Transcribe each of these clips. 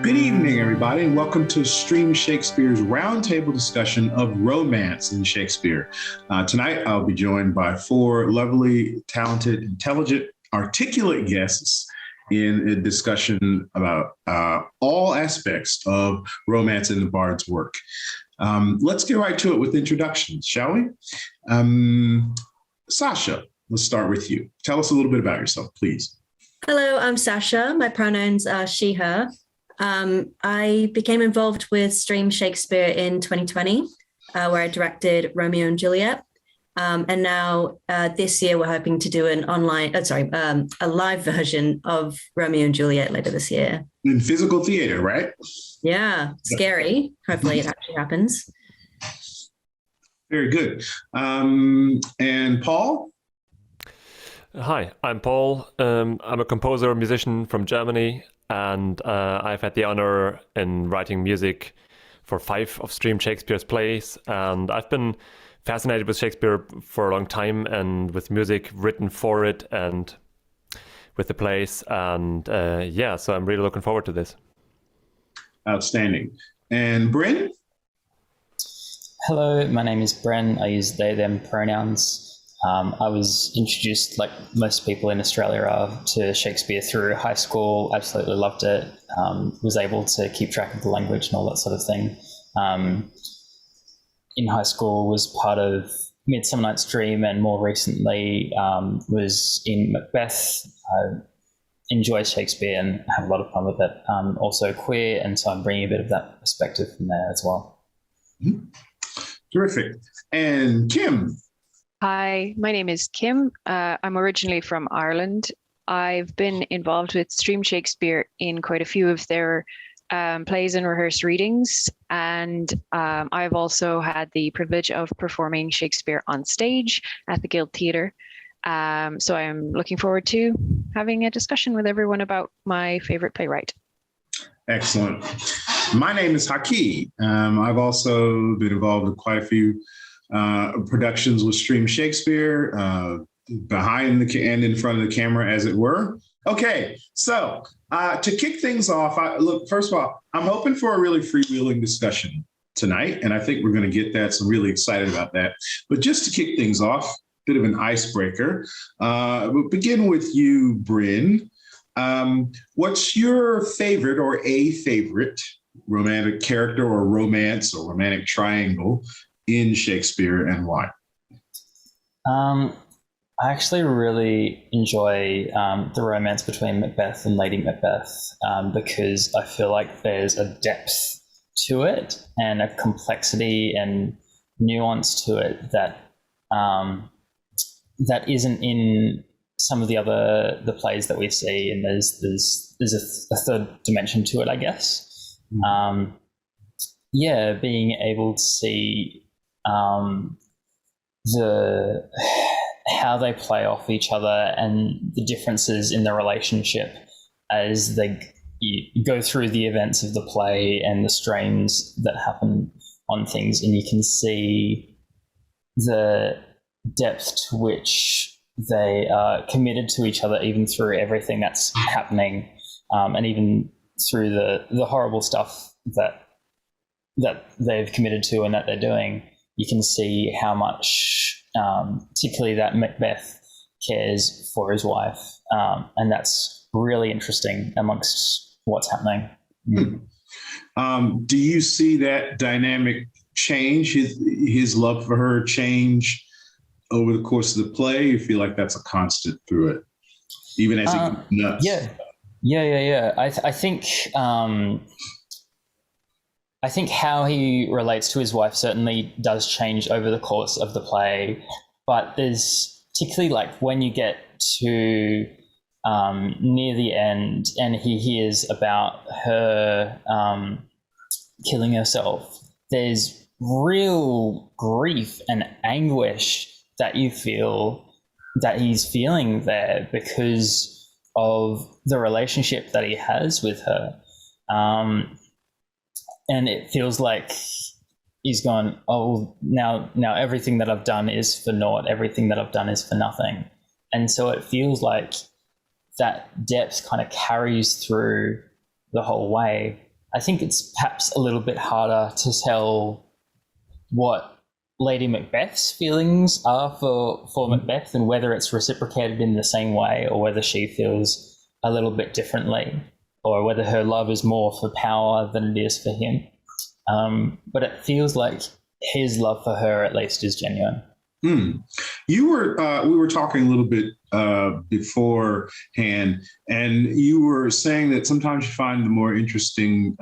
Good evening, everybody, and welcome to Stream Shakespeare's roundtable discussion of romance in Shakespeare. Tonight, I'll be joined by four lovely, talented, intelligent, articulate guests in a discussion about all aspects of romance in the Bard's work. Let's get right to it with introductions, shall we? Sasha, let's start with you. Tell us a little bit about yourself, please. Hello, I'm Sasha. My pronouns are she, her. I became involved with Stream Shakespeare in 2020, where I directed Romeo and Juliet. And now this year, we're hoping to do a live version of Romeo and Juliet later this year. In physical theater, right? Yeah, scary. Hopefully it actually happens. Very good. And Paul? Hi, I'm Paul. I'm a composer, musician from Germany, and I've had the honor in writing music for 5 of Stream Shakespeare's plays, and I've been fascinated with Shakespeare for a long time and with music written for it and with the plays, and so I'm really looking forward to this. Outstanding. And Bren? Hello, my name is Bren. I use they, them pronouns. I was introduced, like most people in Australia are, to Shakespeare through high school. Absolutely loved it. Was able to keep track of the language and all that sort of thing. In high school, was part of Midsummer Night's Dream, and more recently was in Macbeth. I enjoy Shakespeare and have a lot of fun with it. Also queer, and so I'm bringing a bit of that perspective from there as well. Mm-hmm. Terrific. And Kim? Hi, my name is Kim. I'm originally from Ireland. I've been involved with Stream Shakespeare in quite a few of their plays and rehearsed readings, and I've also had the privilege of performing Shakespeare on stage at the Guild Theatre. So I'm looking forward to having a discussion with everyone about my favorite playwright. Excellent. My name is Haki. I've also been involved in quite a few productions with Stream Shakespeare, behind the and in front of the camera, as it were. Okay, so to kick things off, first of all, I'm hoping for a really freewheeling discussion tonight, and I think we're going to get that, so I'm really excited about that. But just to kick things off, bit of an icebreaker. We'll begin with you, Bren. What's your favorite or a favorite romantic character or romance or romantic triangle in Shakespeare, and why? I actually really enjoy the romance between Macbeth and Lady Macbeth because I feel like there's a depth to it and a complexity and nuance to it that that isn't in some of the plays that we see, and there's a third dimension to it, I guess. Mm-hmm. Being able to see how they play off each other and the differences in the relationship as they go through the events of the play and the strains that happen on things, and you can see the depth to which they are committed to each other, even through everything that's happening, and even through the horrible stuff that they've committed to and that they're doing. You can see how much, particularly that Macbeth cares for his wife, and that's really interesting amongst what's happening. Do you see that dynamic change, his love for her change over the course of the play? You feel like that's a constant through it, even as he goes nuts? Yeah. I think how he relates to his wife certainly does change over the course of the play, but there's particularly like when you get to near the end and he hears about her killing herself, there's real grief and anguish that you feel that he's feeling there because of the relationship that he has with her. And it feels like he's gone, oh, now everything that I've done is for naught. Everything that I've done is for nothing. And so it feels like that depth kind of carries through the whole way. I think it's perhaps a little bit harder to tell what Lady Macbeth's feelings are for Macbeth, and whether it's reciprocated in the same way or whether she feels a little bit differently, or whether her love is more for power than it is for him. But it feels like his love for her, at least, is genuine. You were we were talking a little bit beforehand, and you were saying that sometimes you find the more interesting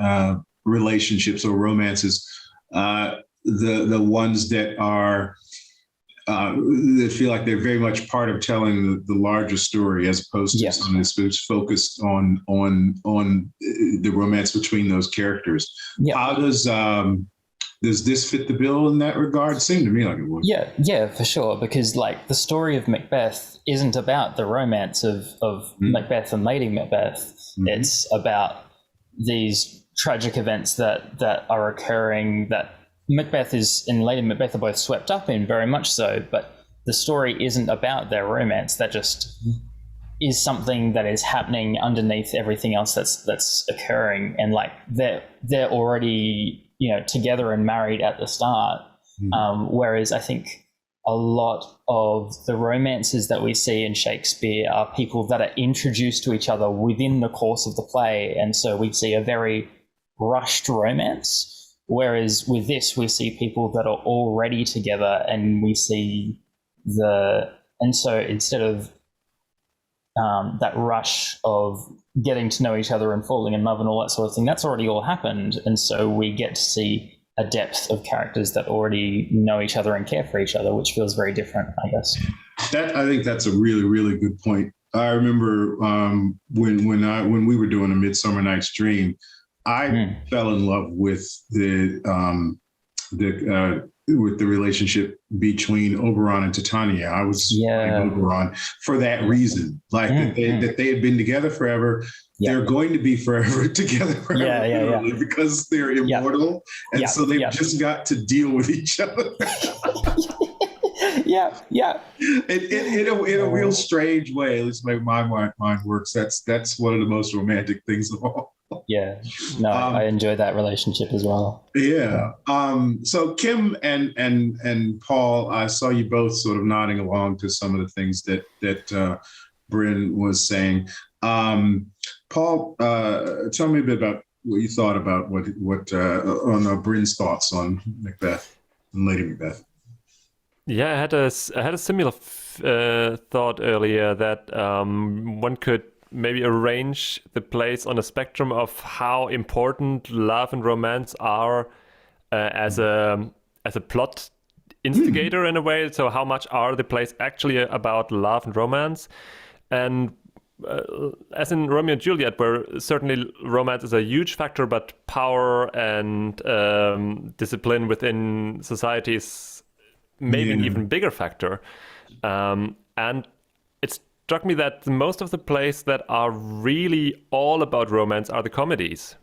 relationships or romances, the ones that are that feel like they're very much part of telling the larger story, as opposed to something that's focused on the romance between those characters. How does this fit the bill in that regard? It seemed to me like it would. Yeah, for sure. Because like the story of Macbeth isn't about the romance of Macbeth and Lady Macbeth. It's about these tragic events that are occurring, that Macbeth and Lady Macbeth are both swept up in, very much so. But the story isn't about their romance. That just is something that is happening underneath everything else that's occurring. And like they're already, together and married at the start. Whereas I think a lot of the romances that we see in Shakespeare are people that are introduced to each other within the course of the play. And so we see a very rushed romance. Whereas with this, we see people that are already together, and we see and so instead of that rush of getting to know each other and falling in love and all that sort of thing, that's already all happened. And so we get to see a depth of characters that already know each other and care for each other, which feels very different, I guess. I think that's a really, really good point. I remember when we were doing A Midsummer Night's Dream, I fell in love with the relationship between Oberon and Titania. I was playing Oberon for that reason, like that they had been together forever. They're going to be forever together forever, because they're immortal, and so they've just got to deal with each other. In a real strange way, at least my mind works. That's one of the most romantic things of all. I enjoy that relationship as well. So Kim and Paul, I saw you both sort of nodding along to some of the things that Bren was saying. Paul, tell me a bit about what you thought about what on Bren's thoughts on Macbeth and Lady Macbeth. I had a similar thought earlier, that one could maybe arrange the plays on a spectrum of how important love and romance are as a plot instigator in a way. So how much are the plays actually about love and romance? And as in Romeo and Juliet, where certainly romance is a huge factor, but power and discipline within society is maybe an even bigger factor. And it struck me that most of the plays that are really all about romance are the comedies.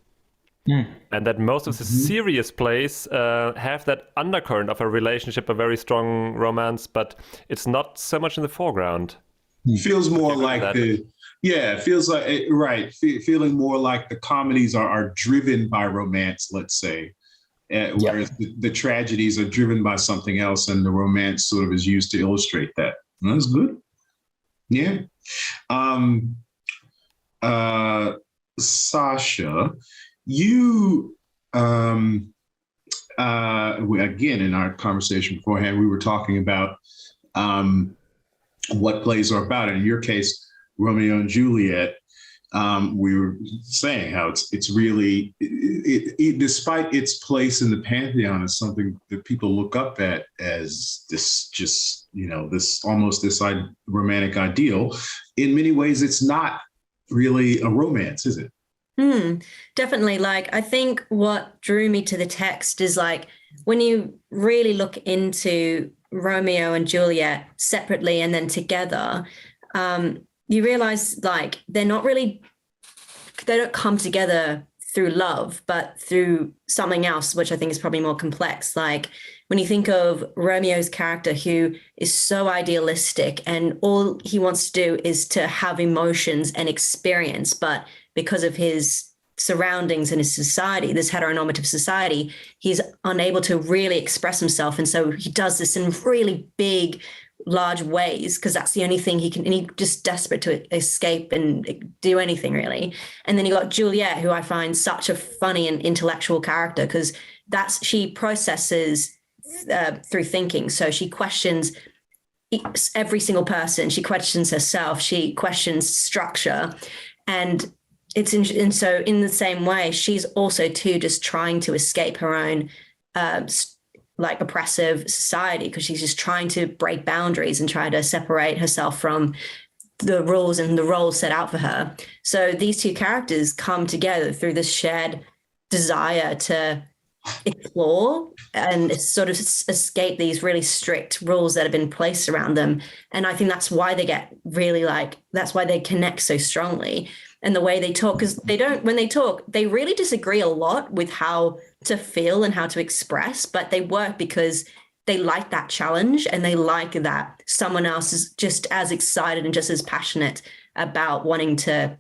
And that most of the serious plays have that undercurrent of a relationship, a very strong romance, but it's not so much in the foreground. Feels more like feeling more like the comedies are driven by romance, let's say. Whereas the tragedies are driven by something else, and the romance sort of is used to illustrate that. That's good. Sasha, you again, in our conversation beforehand, we were talking about what plays are about. In your case, Romeo and Juliet. We were saying how it's really, despite its place in the pantheon, as something that people look up at as this romantic ideal. In many ways, it's not really a romance, is it? Definitely. Like, I think what drew me to the text is like, when you really look into Romeo and Juliet separately and then together, you realize like they don't come together through love, but through something else, which I think is probably more complex. Like when you think of Romeo's character, who is so idealistic and all he wants to do is to have emotions and experience, but because of his surroundings in his society, this heteronormative society, he's unable to really express himself. And so he does this in really big, large ways because that's the only thing he can, and he's just desperate to escape and do anything really. And then you got Juliet, who I find such a funny and intellectual character because she processes through thinking. So she questions every single person. She questions herself. She questions structure, and so in the same way, she's also too just trying to escape her own like oppressive society because she's just trying to break boundaries and try to separate herself from the rules and the roles set out for her. So these two characters come together through this shared desire to explore and sort of escape these really strict rules that have been placed around them. And I think that's why they get really that's why they connect so strongly. And the way they talk, because when they talk, they really disagree a lot with how to feel and how to express, but they work because they like that challenge and they like that someone else is just as excited and just as passionate about wanting to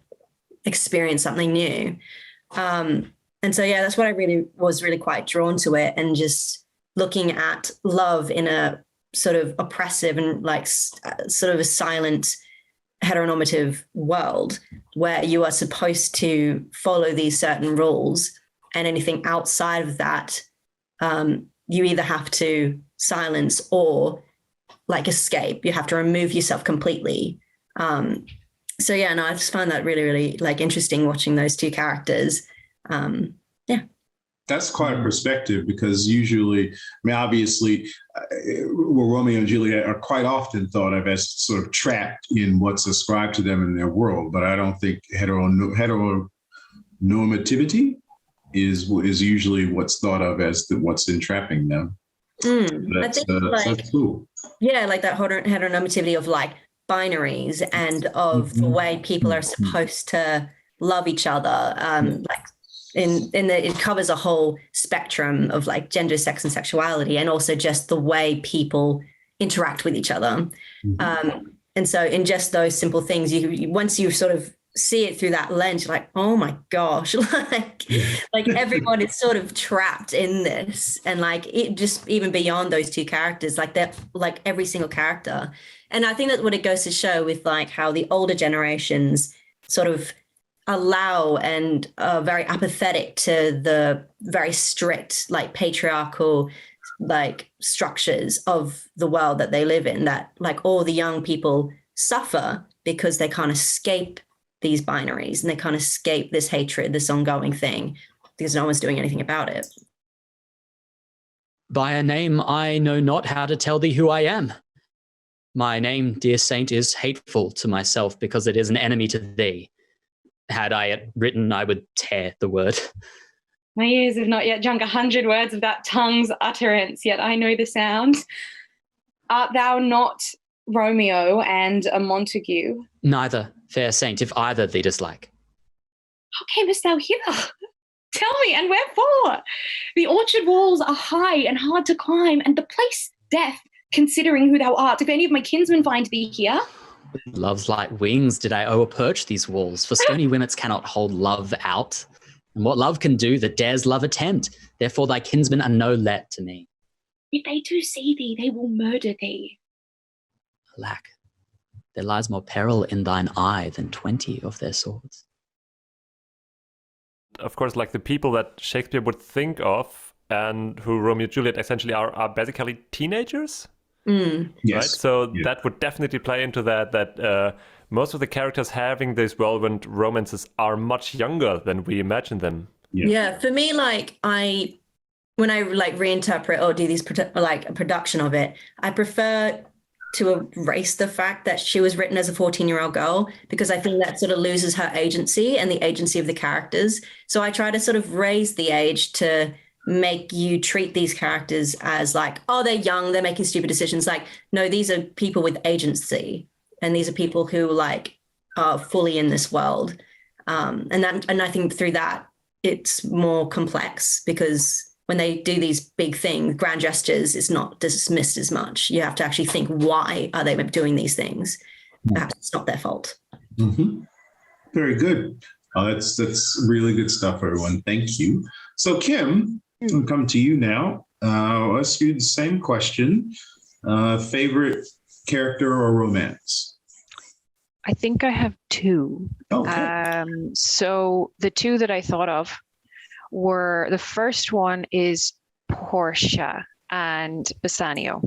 experience something new. And so, yeah, that's what I was really quite drawn to it, and just looking at love in a sort of oppressive and like sort of a silent heteronormative world where you are supposed to follow these certain rules, and anything outside of that, you either have to silence or like escape. You have to remove yourself completely. So yeah, no, I just find that really, really like interesting watching those two characters. Yeah. That's quite a perspective because usually, I mean, obviously, Romeo and Juliet are quite often thought of as sort of trapped in what's ascribed to them in their world. But I don't think heteronormativity is usually what's thought of as what's entrapping them. I think that's cool. Yeah, like that heteronormativity of like binaries and of the way people are supposed to love each other. Like it covers a whole spectrum of like gender, sex, and sexuality, and also just the way people interact with each other. And so in just those simple things, you once you sort of see it through that lens, you're like, oh my gosh, like everyone is sort of trapped in this. And like it just even beyond those two characters, like they're like every single character. And I think that's what it goes to show with like how the older generations sort of allow and are very apathetic to the very strict, like patriarchal, like structures of the world that they live in, that like all the young people suffer because they can't escape these binaries and they can't escape this hatred, this ongoing thing, because no one's doing anything about it. By a name I know not how to tell thee who I am. My name, dear saint, is hateful to myself because it is an enemy to thee. Had I it written, I would tear the word. My ears have not yet drunk 100 words of that tongue's utterance, yet I know the sound. Art thou not Romeo and a Montague? Neither, fair saint, if either thee dislike. How camest thou hither? Tell me, and wherefore? The orchard walls are high and hard to climb, and the place death, considering who thou art. If any of my kinsmen find thee here... With love's light wings did I o'erperch these walls, for stony winnets cannot hold love out. And what love can do, that dares love attempt. Therefore thy kinsmen are no let to me. If they do see thee, they will murder thee. Alack, there lies more peril in thine eye than 20 of their swords. Of course, like the people that Shakespeare would think of and who Romeo and Juliet essentially are basically teenagers. Yes. Right? So that would definitely play into that most of the characters having these whirlwind romances are much younger than we imagine them. Yeah, for me, like when I like reinterpret or do these like a production of it, I prefer to erase the fact that she was written as a 14-year-old girl, because I think that sort of loses her agency and the agency of the characters. So I try to sort of raise the age to make you treat these characters as like, oh, they're young, they're making stupid decisions. Like, no, these are people with agency, and these are people who like are fully in this world. And I think through that it's more complex, because when they do these big things, grand gestures, it's not dismissed as much. You have to actually think, why are they doing these things? Perhaps it's not their fault. Very good. That's really good stuff, everyone. Thank you. So Kim, I'll come to you now. I'll ask you the same question. Favorite character or romance? I think I have two. Okay. So the two that I thought of were, the first one is Portia and Bassanio,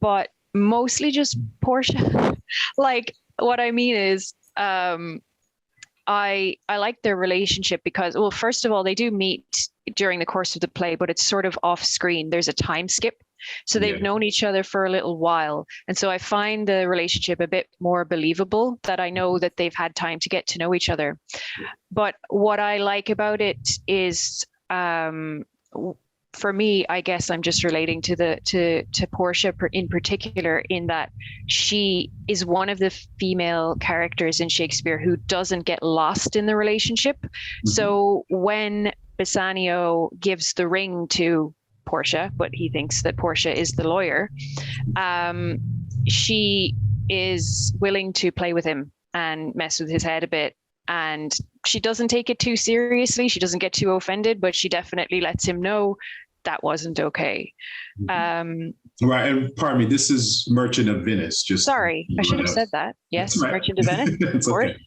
but mostly just Portia. Like, what I mean is, I like their relationship because, well, first of all, they do meet during the course of the play, but it's sort of off screen. There's a time skip. So they've known each other for a little while. And so I find the relationship a bit more believable, that I know that they've had time to get to know each other. But what I like about it is, for me, I guess I'm just relating to Portia in particular, in that she is one of the female characters in Shakespeare who doesn't get lost in the relationship. So when Bassanio gives the ring to Portia, but he thinks that Portia is the lawyer, she is willing to play with him and mess with his head a bit. And she doesn't take it too seriously. She doesn't get too offended, but she definitely lets him know that wasn't okay. Right, and pardon me, this is Merchant of Venice. Sorry, I should have said that. Yes, right. Merchant of Venice. It's okay.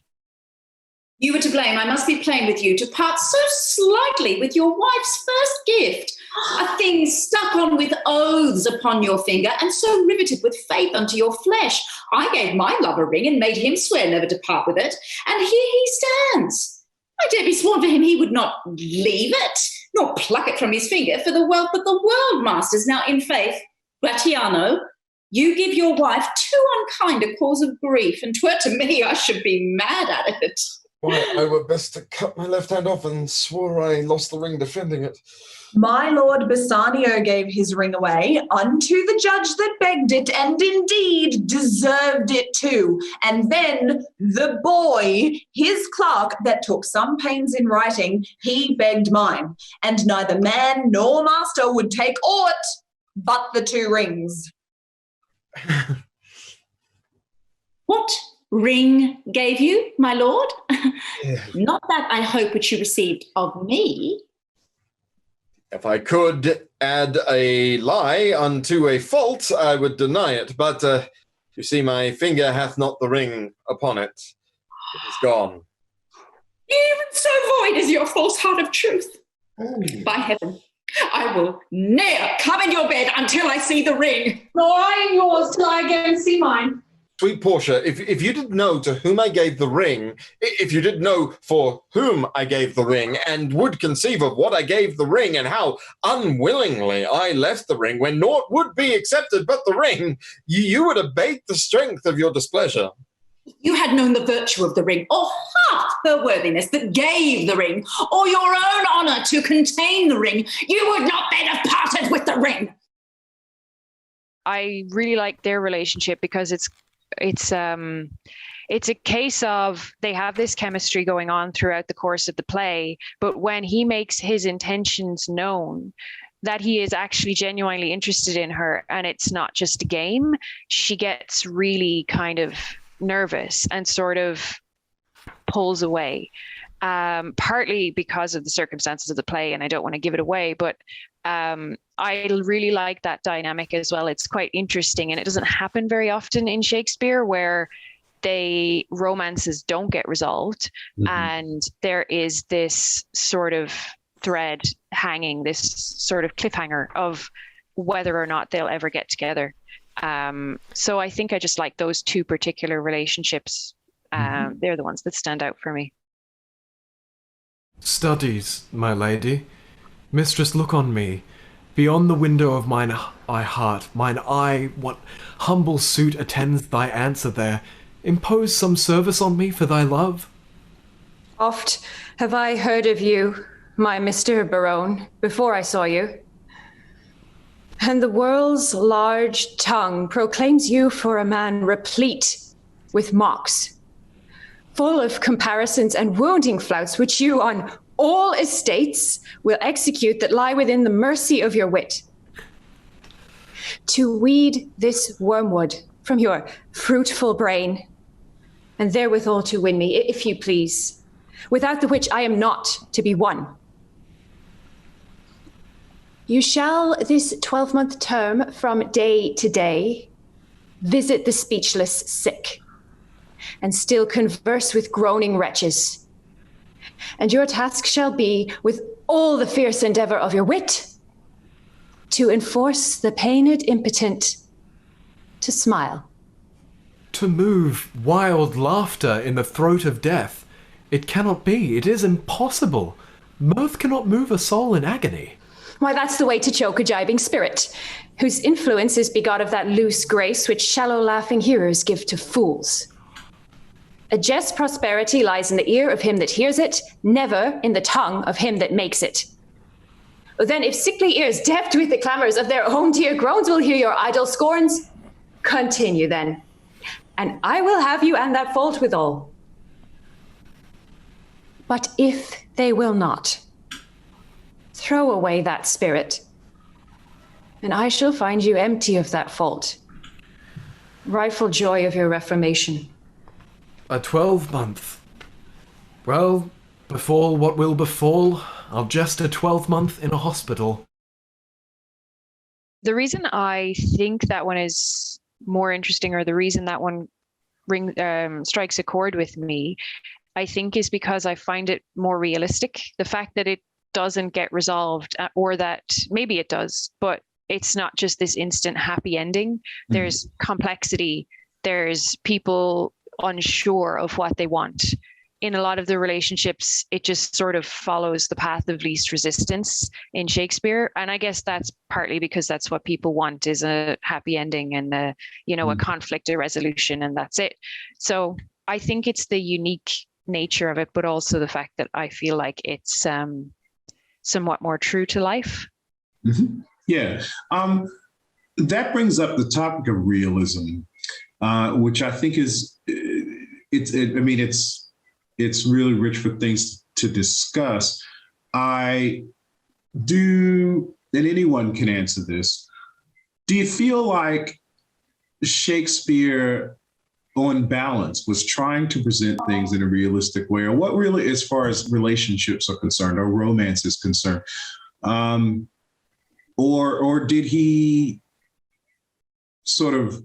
You were to blame. I must be playing with you to part so slightly with your wife's first gift. A thing stuck on with oaths upon your finger and so riveted with faith unto your flesh. I gave my love a ring and made him swear never to part with it. And here he stands. I dare be sworn for him he would not leave it, nor pluck it from his finger for the wealth that the world masters. Now in faith, Gratiano, you give your wife too unkind a cause of grief, and 'twere to me I should be mad at it. Why, I were best to cut my left hand off, and swore I lost the ring defending it. My lord Bassanio gave his ring away unto the judge that begged it, and indeed deserved it too. And then the boy, his clerk that took some pains in writing, he begged mine, and neither man nor master would take aught but the 2 rings. What ring gave you, my lord? Not that I hope which you received of me. If I could add a lie unto a fault, I would deny it. But you see, my finger hath not the ring upon it. It is gone. Even so void is your false heart of truth. By heaven, I will ne'er come in your bed until I see the ring. Nor I in yours till I again see mine. Sweet Portia, if you didn't know to whom I gave the ring, if you didn't know for whom I gave the ring, and would conceive of what I gave the ring, and how unwillingly I left the ring when naught would be accepted but the ring, you would abate the strength of your displeasure. If you had known the virtue of the ring, or half her worthiness that gave the ring, or your own honour to contain the ring, you would not then have parted with the ring. I really like their relationship because it's a case of they have this chemistry going on throughout the course of the play, but when he makes his intentions known, that he is actually genuinely interested in her and it's not just a game, she gets really kind of nervous and sort of pulls away, partly because of the circumstances of the play, and I don't want to give it away, but I really like that dynamic as well. It's quite interesting, and it doesn't happen very often in Shakespeare where romances don't get resolved, and there is this sort of thread hanging, this sort of cliffhanger of whether or not they'll ever get together. So I think I just like those 2 particular relationships. They're the ones that stand out for me. Studies, my lady. Mistress, look on me. Beyond the window of mine heart, mine eye, what humble suit attends thy answer there? Impose some service on me for thy love. Oft have I heard of you, my Mr. Baron, before I saw you. And the world's large tongue proclaims you for a man replete with mocks, full of comparisons and wounding flouts, which you on all estates will execute that lie within the mercy of your wit. To weed this wormwood from your fruitful brain, and therewithal to win me, if you please, without the which I am not to be won. You shall, this 12-month term from day to day, visit the speechless sick, and still converse with groaning wretches. And your task shall be, with all the fierce endeavour of your wit, to enforce the pained impotent to smile. To move wild laughter in the throat of death. It cannot be. It is impossible. Mirth cannot move a soul in agony. Why, that's the way to choke a jibing spirit, whose influence is begot of that loose grace which shallow laughing hearers give to fools. A jest prosperity lies in the ear of him that hears it, never in the tongue of him that makes it. Then if sickly ears deafed with the clamours of their own dear groans will hear your idle scorns, continue then, and I will have you and that fault withal. But if they will not, throw away that spirit, and I shall find you empty of that fault. Rightful joy of your reformation. A 12-month. Well, befall what will befall, I'll jest a 12-month in a hospital. The reason I think that one is more interesting, or the reason that one strikes a chord with me, I think is because I find it more realistic. The fact that it doesn't get resolved, or that maybe it does, but it's not just this instant happy ending. There's complexity. There's people unsure of what they want. In a lot of the relationships, it just sort of follows the path of least resistance in Shakespeare. And I guess that's partly because that's what people want, is a happy ending and a conflict, a resolution, and that's it. So I think it's the unique nature of it, but also the fact that I feel like it's somewhat more true to life. Mm-hmm. Yeah. That brings up the topic of realism, which I think is, it's really rich for things to discuss. I do, and anyone can answer this. Do you feel like Shakespeare, on balance, was trying to present things in a realistic way, or what really, as far as relationships are concerned, or romance is concerned? Or did he sort of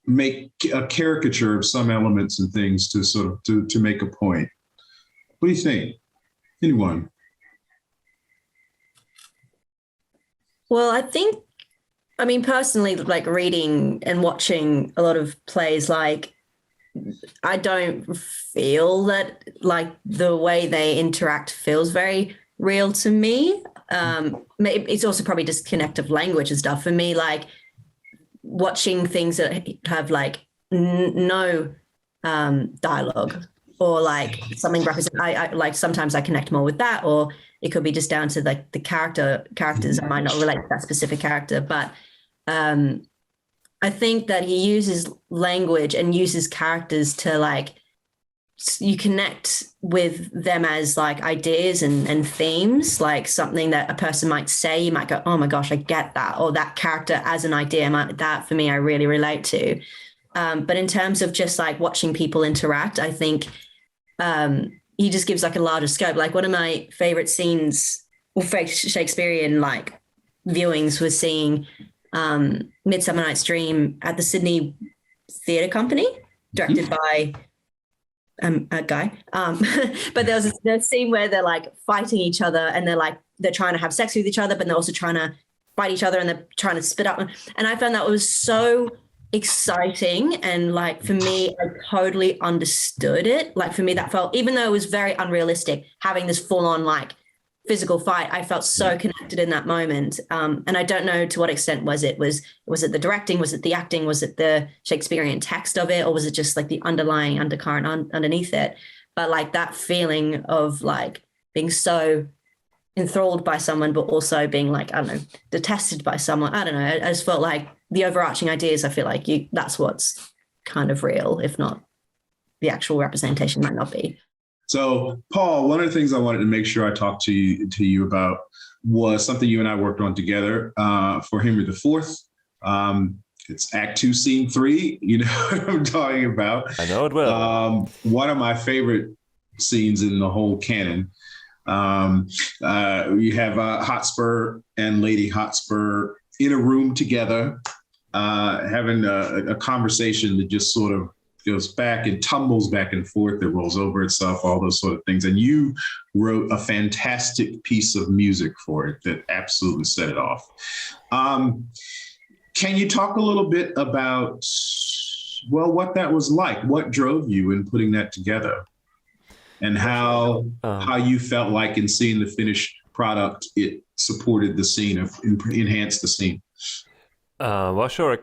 make a caricature of some elements and things to sort of to make a point? What do you think? Anyone? Well, I mean, personally, like reading and watching a lot of plays, like I don't feel that like the way they interact feels very real to me. It's also probably disconnect of language and stuff. For me, like watching things that have like no dialogue, or like something represent, I like, sometimes I connect more with that, or it could be just down to like the characters. I might not relate to that specific character, but I think that he uses language and uses characters to like, you connect with them as like ideas and themes, like something that a person might say, you might go, oh my gosh, I get that. Or that character as an idea, that for me, I really relate to. But in terms of just like watching people interact, I think he just gives like a larger scope. Like one of my favorite scenes, or Shakespearean like viewings, was seeing Midsummer Night's Dream at the Sydney Theatre Company, directed by a guy. But there's a scene where they're like fighting each other, and they're trying to have sex with each other, but they're also trying to fight each other, and they're trying to spit up. And I found that was so exciting. And like, for me, I totally understood it. Like for me, that felt, even though it was very unrealistic, having this full on like physical fight, I felt so connected in that moment. And I don't know to what extent was it the directing, was it the acting, was it the Shakespearean text of it, or was it just like the underlying undercurrent underneath it? But like that feeling of like being so enthralled by someone, but also being like, I don't know, detested by someone. I don't know. I just felt like the overarching ideas, I feel like that's what's kind of real, if not the actual representation might not be. So, Paul, one of the things I wanted to make sure I talked to you about was something you and I worked on together for Henry IV. It's Act 2, Scene 3. You know what I'm talking about. I know it well. One of my favorite scenes in the whole canon. You have Hotspur and Lady Hotspur in a room together, having a conversation that just sort of goes back and tumbles back and forth, that rolls over itself, all those sort of things. And you wrote a fantastic piece of music for it that absolutely set it off. Can you talk a little bit about, well, what that was like? What drove you in putting that together? And how you felt like in seeing the finished product, it supported the scene, enhanced the scene? Well, sure.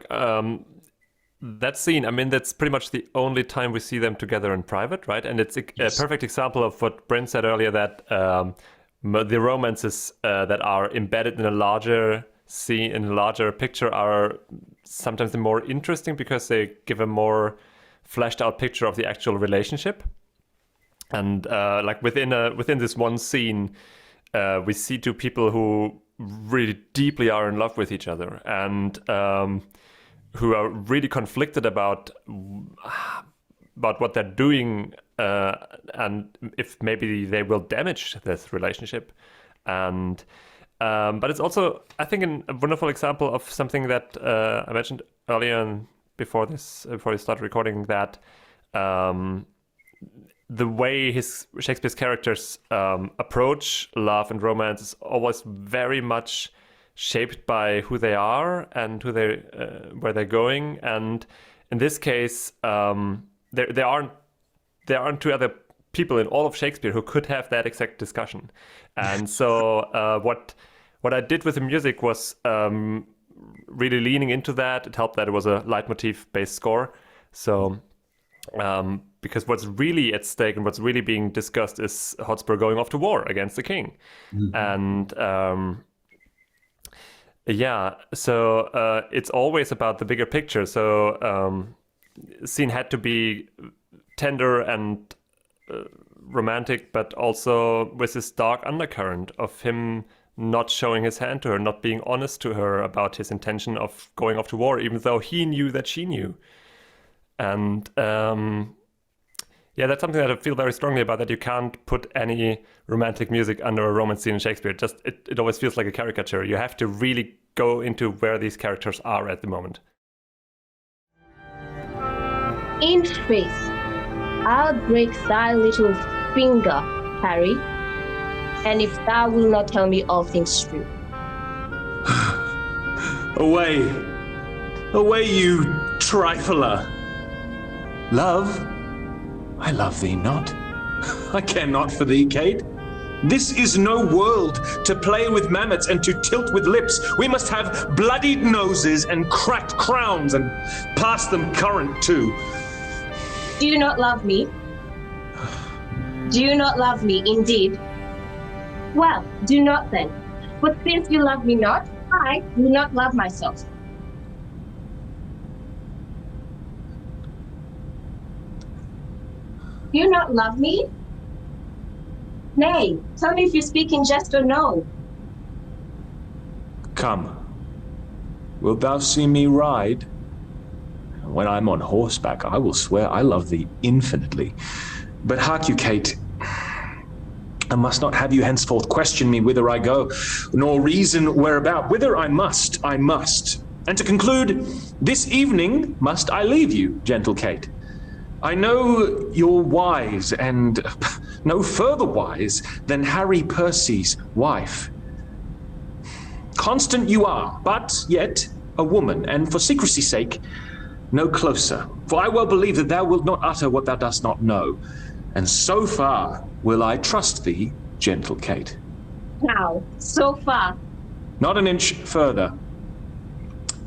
That scene, I mean, that's pretty much the only time we see them together in private, right? And it's a perfect example of what Bren said earlier, that the romances that are embedded in a larger scene, in a larger picture, are sometimes the more interesting because they give a more fleshed out picture of the actual relationship. And like within this one scene, we see two people who really deeply are in love with each other, and who are really conflicted about what they're doing, and if maybe they will damage this relationship. And but it's also, I think, a wonderful example of something that I mentioned earlier before we started recording, that the way Shakespeare's characters approach love and romance is always very much shaped by who they are and where they're going. And in this case, there aren't two other people in all of Shakespeare who could have that exact discussion. And so what I did with the music was really leaning into that. It helped that it was a leitmotif-based score. So because what's really at stake and what's really being discussed is Hotspur going off to war against the king. And so it's always about the bigger picture. So scene had to be tender and romantic, but also with this dark undercurrent of him not showing his hand to her, not being honest to her about his intention of going off to war, even though he knew that she knew. And that's something that I feel very strongly about, that you can't put any romantic music under a romance scene in Shakespeare. It always feels like a caricature. You have to really go into where these characters are at the moment. In truth, I'll break thy little finger, Harry, and if thou wilt not tell me all things true. Away, you trifler. Love? I love thee not. I care not for thee, Kate. This is no world to play with mammoths and to tilt with lips. We must have bloodied noses and cracked crowns, and pass them current too. Do you not love me? Do you not love me indeed? Well, do not then. But since you love me not, I will not love myself. Do you not love me? Nay, tell me if you speak in jest or no. Come, wilt thou see me ride? When I'm on horseback, I will swear I love thee infinitely. But hark you, Kate, I must not have you henceforth question me whither I go, nor reason whereabout. Whither I must. And to conclude, this evening must I leave you, gentle Kate. I know you're wise, and no further wise than Harry Percy's wife. Constant you are, but yet a woman, and for secrecy's sake, no closer. For I well believe that thou wilt not utter what thou dost not know. And so far will I trust thee, gentle Kate. Now, so far. Not an inch further.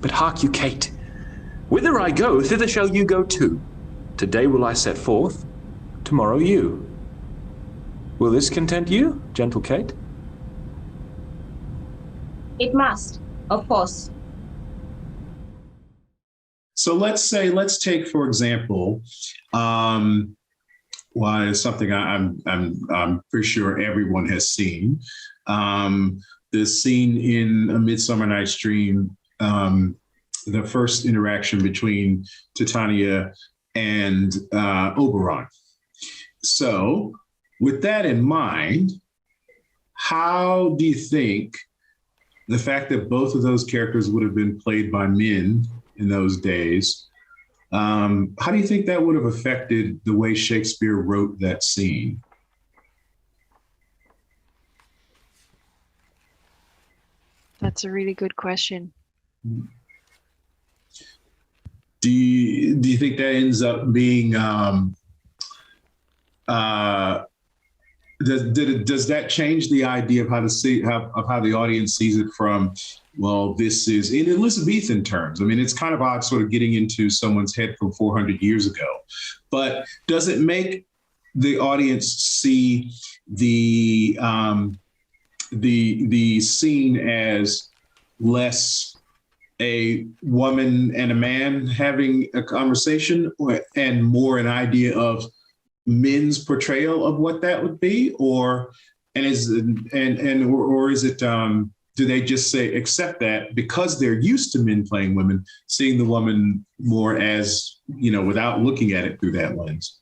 But hark you, Kate. Whither I go, thither shall you go too. Today will I set forth, tomorrow you. Will this content you, gentle Kate? It must, of course. So let's take, for example, it's something I'm pretty sure everyone has seen. The scene in A Midsummer Night's Dream, the first interaction between Titania and Oberon. So with that in mind, how do you think the fact that both of those characters would have been played by men in those days, how do you think that would have affected the way Shakespeare wrote that scene? That's a really good question. Do you think that ends up being does that change the idea of how the audience sees it from, well, this is in Elizabethan terms? I mean, it's kind of odd sort of getting into someone's head from 400 years ago, but does it make the audience see the scene as less a woman and a man having a conversation, and more an idea of men's portrayal of what that would be, or is it do they just say accept that because they're used to men playing women, seeing the woman more as, without looking at it through that lens?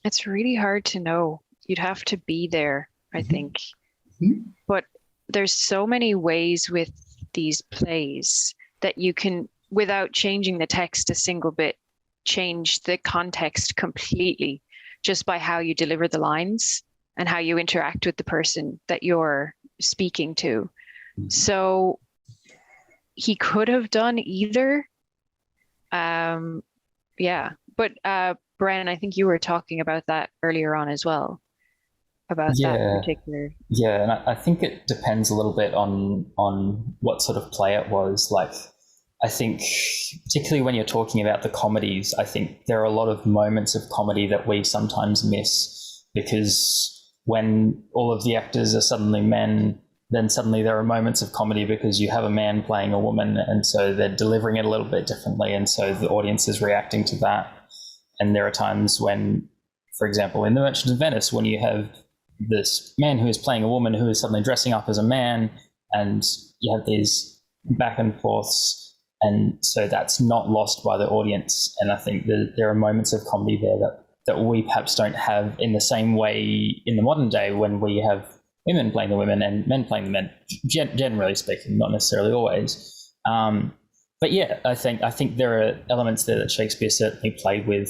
It's really hard to know. You'd have to be there, I think. But there's so many ways with these plays that you can, without changing the text a single bit, change the context completely just by how you deliver the lines and how you interact with the person that you're speaking to. So he could have done either. Yeah, but Bren, I think you were talking about that earlier on as well, about that particular. Yeah, and I think it depends a little bit on what sort of play it was. Like, I think particularly when you're talking about the comedies, I think there are a lot of moments of comedy that we sometimes miss, because when all of the actors are suddenly men, then suddenly there are moments of comedy because you have a man playing a woman, and so they're delivering it a little bit differently, and so the audience is reacting to that. And there are times when, for example, in The Merchant of Venice, when you have this man who is playing a woman who is suddenly dressing up as a man, and you have these back and forths, and so that's not lost by the audience. And I think that there are moments of comedy there that we perhaps don't have in the same way in the modern day, when we have women playing the women and men playing the men, generally speaking, not necessarily always. But yeah, I think there are elements there that Shakespeare certainly played with,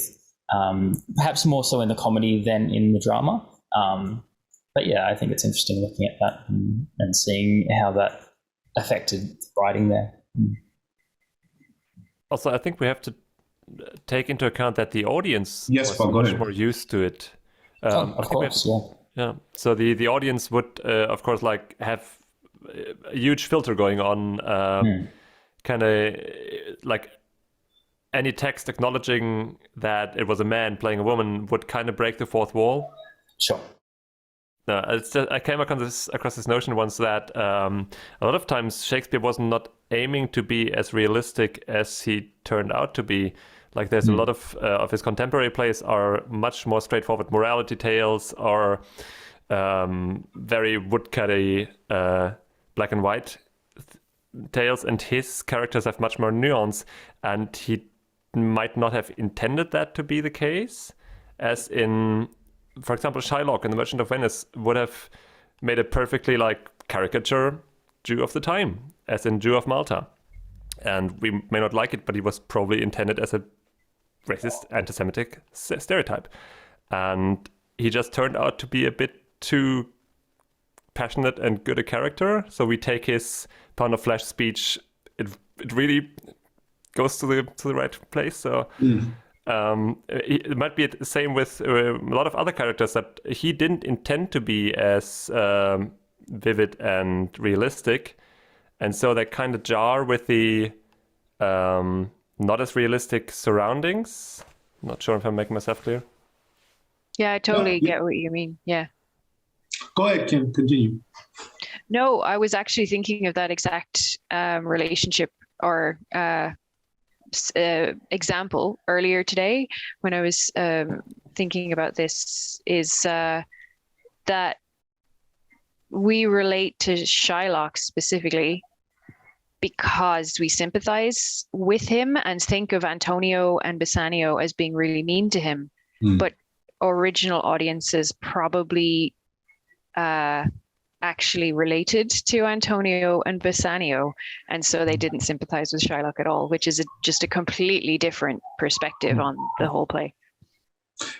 perhaps more so in the comedy than in the drama. But yeah, I think it's interesting looking at that and seeing how that affected writing there. Also, I think we have to take into account that the audience was much more used to it. Of course, yeah. So the audience would, of course, like have a huge filter going on, kind of like any text acknowledging that it was a man playing a woman would kind of break the fourth wall. Sure. It's just, I came across this notion once that a lot of times Shakespeare was not aiming to be as realistic as he turned out to be. Like, there's a lot of his contemporary plays are much more straightforward morality tales, or very woodcutty black and white tales, and his characters have much more nuance, and he might not have intended that to be the case, as in, for example, Shylock in The Merchant of Venice would have made a perfectly like caricature Jew of the time, as in Jew of Malta. And we may not like it, but he was probably intended as a racist, anti-Semitic stereotype. And he just turned out to be a bit too passionate and good a character. So we take his pound of flesh speech, it really goes to the right place. So it might be the same with a lot of other characters, that he didn't intend to be as vivid and realistic, and so they kind of jar with the not as realistic surroundings. Not sure if I'm making myself clear. Yeah, I totally get what you mean. Yeah. Go ahead, Kim, continue. No, I was actually thinking of that exact relationship or example earlier today when I was thinking about this, is that we relate to Shylock specifically because we sympathize with him and think of Antonio and Bassanio as being really mean to him. But original audiences probably actually related to Antonio and Bassanio, and so they didn't sympathize with Shylock at all, which is just a completely different perspective on the whole play.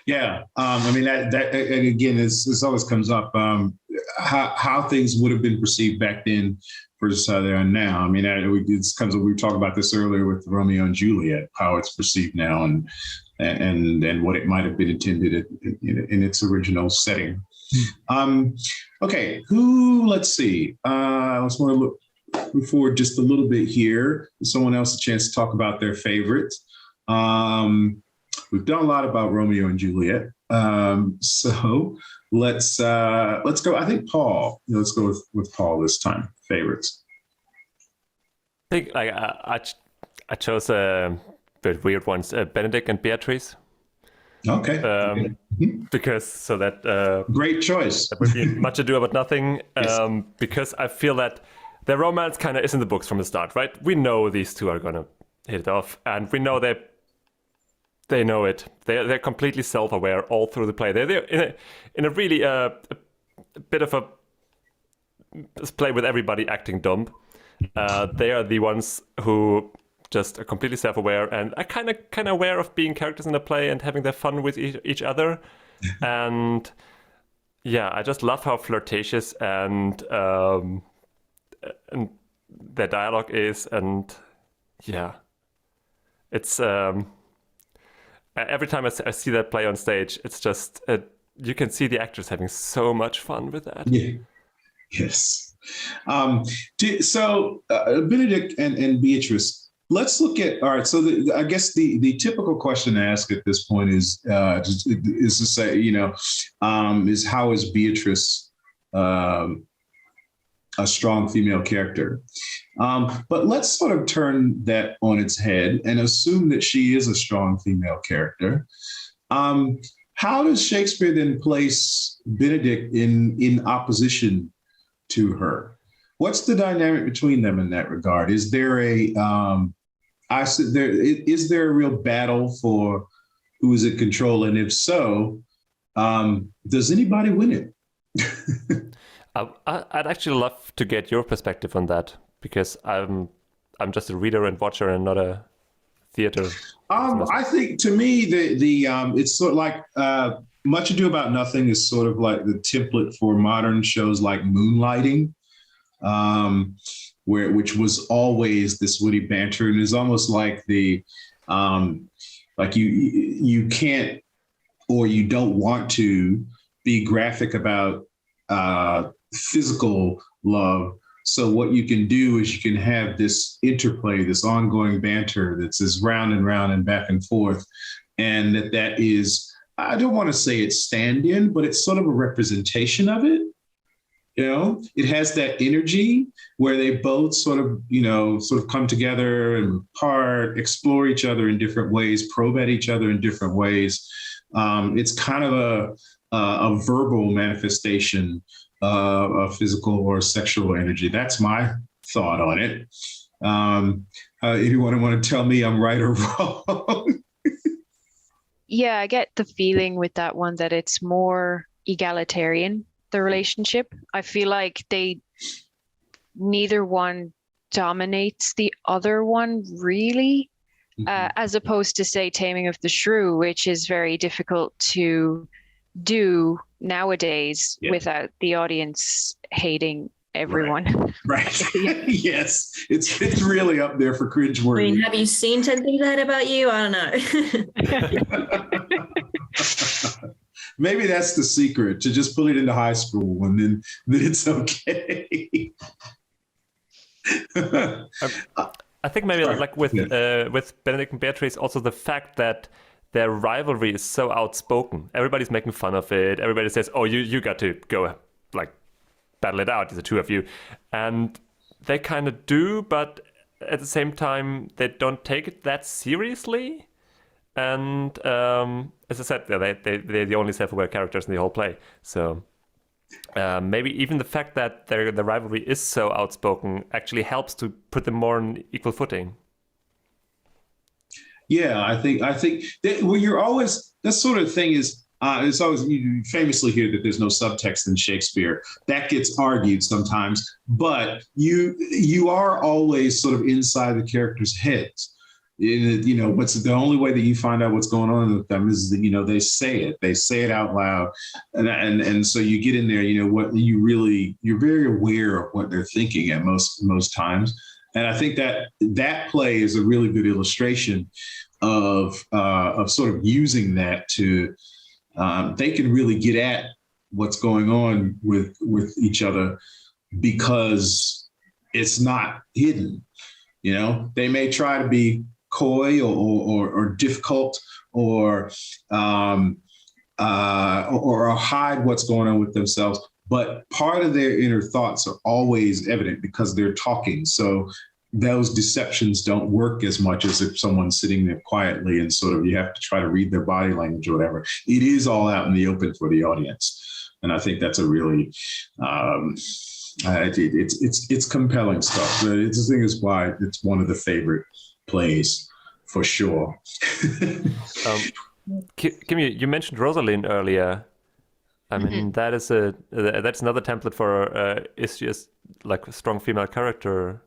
Yeah, I mean that and again, this always comes up, how things would have been perceived back then versus how they are now. I mean, it comes up. We talked about this earlier with Romeo and Juliet, how it's perceived now, and what it might have been intended in its original setting. Okay, let's see. I just want to look forward just a little bit here. Give someone else a chance to talk about their favorite. We've done a lot about Romeo and Juliet. So let's go. I think Paul. Let's go with Paul this time. Favorites. I think I chose a bit weird ones. Benedict and Beatrice. Okay. Because so that great choice. That would be Much Ado About Nothing. Yes. Because I feel that the romance kind of is in the books from the start, right? We know these two are gonna hit it off, and we know they know it. They're completely self-aware all through the play. They're in a really a bit of a play with everybody acting dumb. They are the ones who just are completely self-aware and are kind of aware of being characters in the play and having their fun with each other. And yeah, I just love how flirtatious and their dialogue is. And yeah, it's every time I see that play on stage, it's just you can see the actors having so much fun with that. Yeah. Yes. So Benedict and Beatrice. Let's look at, all right, so I guess the typical question to ask at this point is to say, is how is Beatrice a strong female character? But let's sort of turn that on its head and assume that she is a strong female character. How does Shakespeare then place Benedict in opposition to her? What's the dynamic between them in that regard? Is there is there a real battle for who is in control? And if so, does anybody win it? I'd actually love to get your perspective on that, because I'm just a reader and watcher and not a theater. I think to me the it's sort of like Much Ado About Nothing is sort of like the template for modern shows like Moonlighting. Which was always this witty banter, and it's almost like like you can't or you don't want to be graphic about physical love. So what you can do is you can have this interplay, this ongoing banter that's this round and round and back and forth, and that is, I don't want to say it's stand-in, but it's sort of a representation of it. It has that energy where they both sort of come together and part, explore each other in different ways, probe at each other in different ways. It's kind of a verbal manifestation of physical or sexual energy. That's my thought on it. If you want to tell me I'm right or wrong. Yeah, I get the feeling with that one that it's more egalitarian, the relationship. I feel like neither one dominates the other one really, as opposed to, say, Taming of the Shrew, which is very difficult to do nowadays without the audience hating everyone. Right. Yes, it's really up there for cringeworthy. I mean, have you seen 10 Things I Hate About You? I don't know. Maybe that's the secret, to just put it into high school and then it's okay. I think maybe like with Benedict and Beatrice, also the fact that their rivalry is so outspoken. Everybody's making fun of it. Everybody says, "Oh, you got to go like battle it out, the two of you," and they kind of do, but at the same time, they don't take it that seriously. And as I said, they're the only self-aware characters in the whole play. So maybe even the fact that the rivalry is so outspoken actually helps to put them more on equal footing. Yeah, I think that, well, you're always, that sort of thing is It's always, you famously hear that there's no subtext in Shakespeare. That gets argued sometimes, but you are always sort of inside the characters' heads. You know, what's the only way that you find out what's going on with them is that, you know, they say it out loud. And so you get in there, you know, what you're very aware of what they're thinking at most times. And I think that play is a really good illustration of sort of using that to, they can really get at what's going on with each other because it's not hidden. You know, they may try to be coy or difficult or hide what's going on with themselves, but part of their inner thoughts are always evident because they're talking. So those deceptions don't work as much as if someone's sitting there quietly and sort of you have to try to read their body language or whatever. It is all out in the open for the audience, and I think that's a really it's compelling stuff. The thing is why it's one of the favorite plays for sure. Camille, you mentioned Rosalind earlier. I mean, that's another template for is just like a strong female character.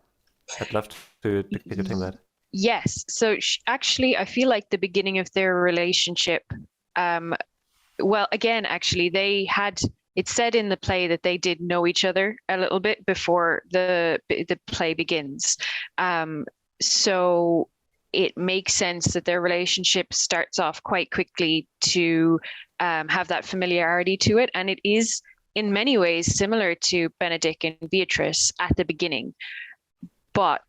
I'd love to get your take on that. Yes. So actually, I feel like the beginning of their relationship, well, again, actually, it's said in the play that they did know each other a little bit before the play begins. So it makes sense that their relationship starts off quite quickly to have that familiarity to it. And it is in many ways similar to Benedict and Beatrice at the beginning. But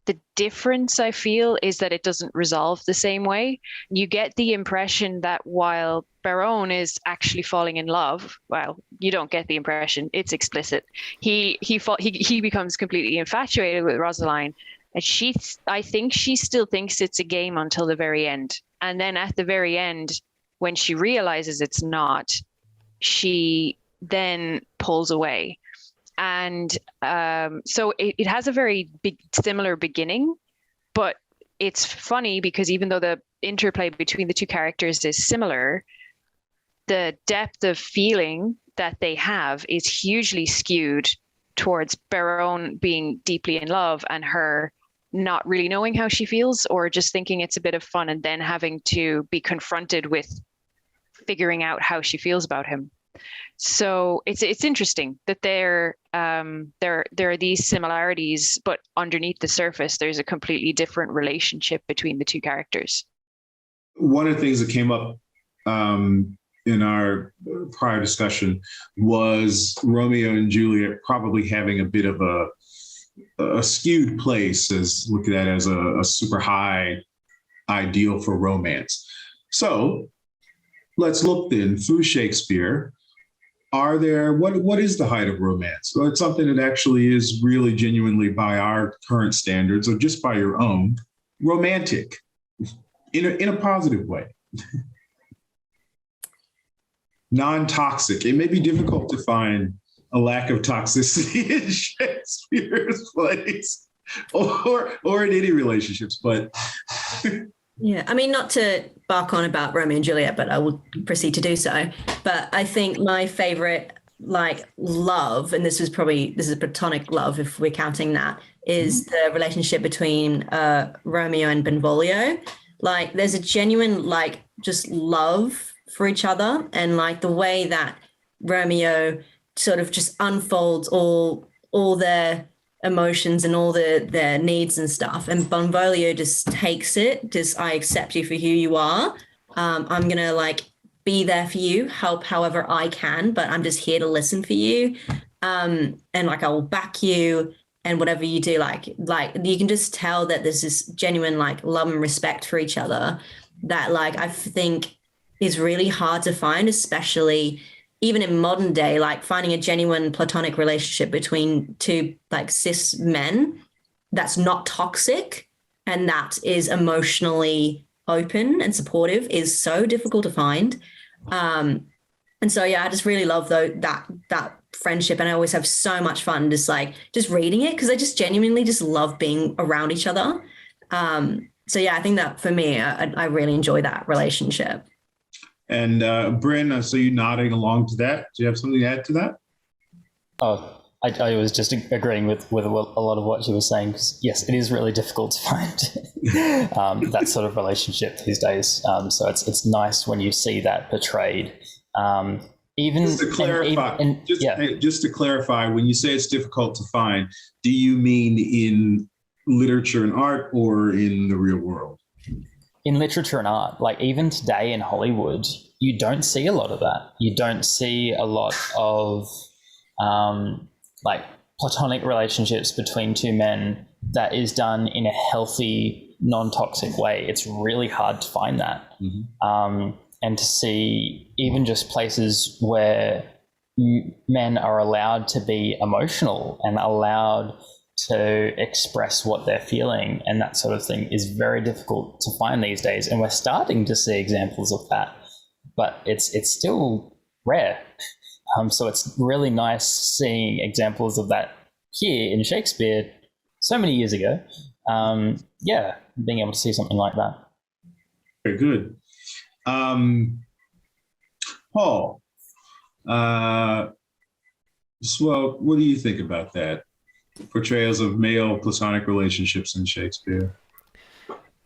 the difference, I feel, is that it doesn't resolve the same way. You get the impression that while Baron is actually falling in love, well, you don't get the impression, it's explicit. He becomes completely infatuated with Rosaline, and I think she still thinks it's a game until the very end. And then at the very end, when she realizes it's not, she then pulls away. And so it has a very similar beginning, but it's funny because even though the interplay between the two characters is similar, the depth of feeling that they have is hugely skewed towards Baron being deeply in love and her not really knowing how she feels or just thinking it's a bit of fun and then having to be confronted with figuring out how she feels about him. So it's interesting that there are these similarities, but underneath the surface, there's a completely different relationship between the two characters. One of the things that came up in our prior discussion was Romeo and Juliet probably having a bit of a skewed place as looking at as a super high ideal for romance. So let's look then through Shakespeare. What is the height of romance? Well, it's something that actually is really genuinely by our current standards or just by your own romantic in a positive way. Non-toxic. It may be difficult to find a lack of toxicity in Shakespeare's plays or in any relationships, but yeah, I mean, not to bark on about Romeo and Juliet, but I will proceed to do so. But I think my favorite, love, and this is a platonic love if we're counting that, is the relationship between Romeo and Benvolio. Like, there's a genuine, just love for each other, and the way that Romeo sort of just unfolds all their emotions and all their needs and stuff, and Benvolio just takes it, I accept you for who you are. I'm gonna be there for you, help however I can, but I'm just here to listen for you, and I will back you, and whatever you do, you can just tell that there's this genuine love and respect for each other that I think is really hard to find, especially even in modern day, finding a genuine platonic relationship between two cis men that's not toxic and that is emotionally open and supportive is so difficult to find. And so, yeah, I just really love that friendship, and I always have so much fun just reading it because I just genuinely just love being around each other. So yeah, I think that for me, I really enjoy that relationship. And Bren, I saw you nodding along to that. Do you have something to add to that? Oh, I was just agreeing with a lot of what she was saying, because yes, it is really difficult to find that sort of relationship these days. So it's nice when you see that portrayed. Even just to clarify, just to clarify, when you say it's difficult to find, do you mean in literature and art or in the real world? In literature and art, like even today in Hollywood, you don't see a lot of that. You don't see a lot of like platonic relationships between two men that is done in a healthy, non-toxic way. It's really hard to find that. Mm-hmm. And to see even just places where men are allowed to be emotional and allowed to express what they're feeling and that sort of thing is very difficult to find these days. And we're starting to see examples of that, but it's still rare. So it's really nice seeing examples of that here in Shakespeare so many years ago. Being able to see something like that. Very good. Paul, well, what do you think about that? Portrayals of male platonic relationships in Shakespeare?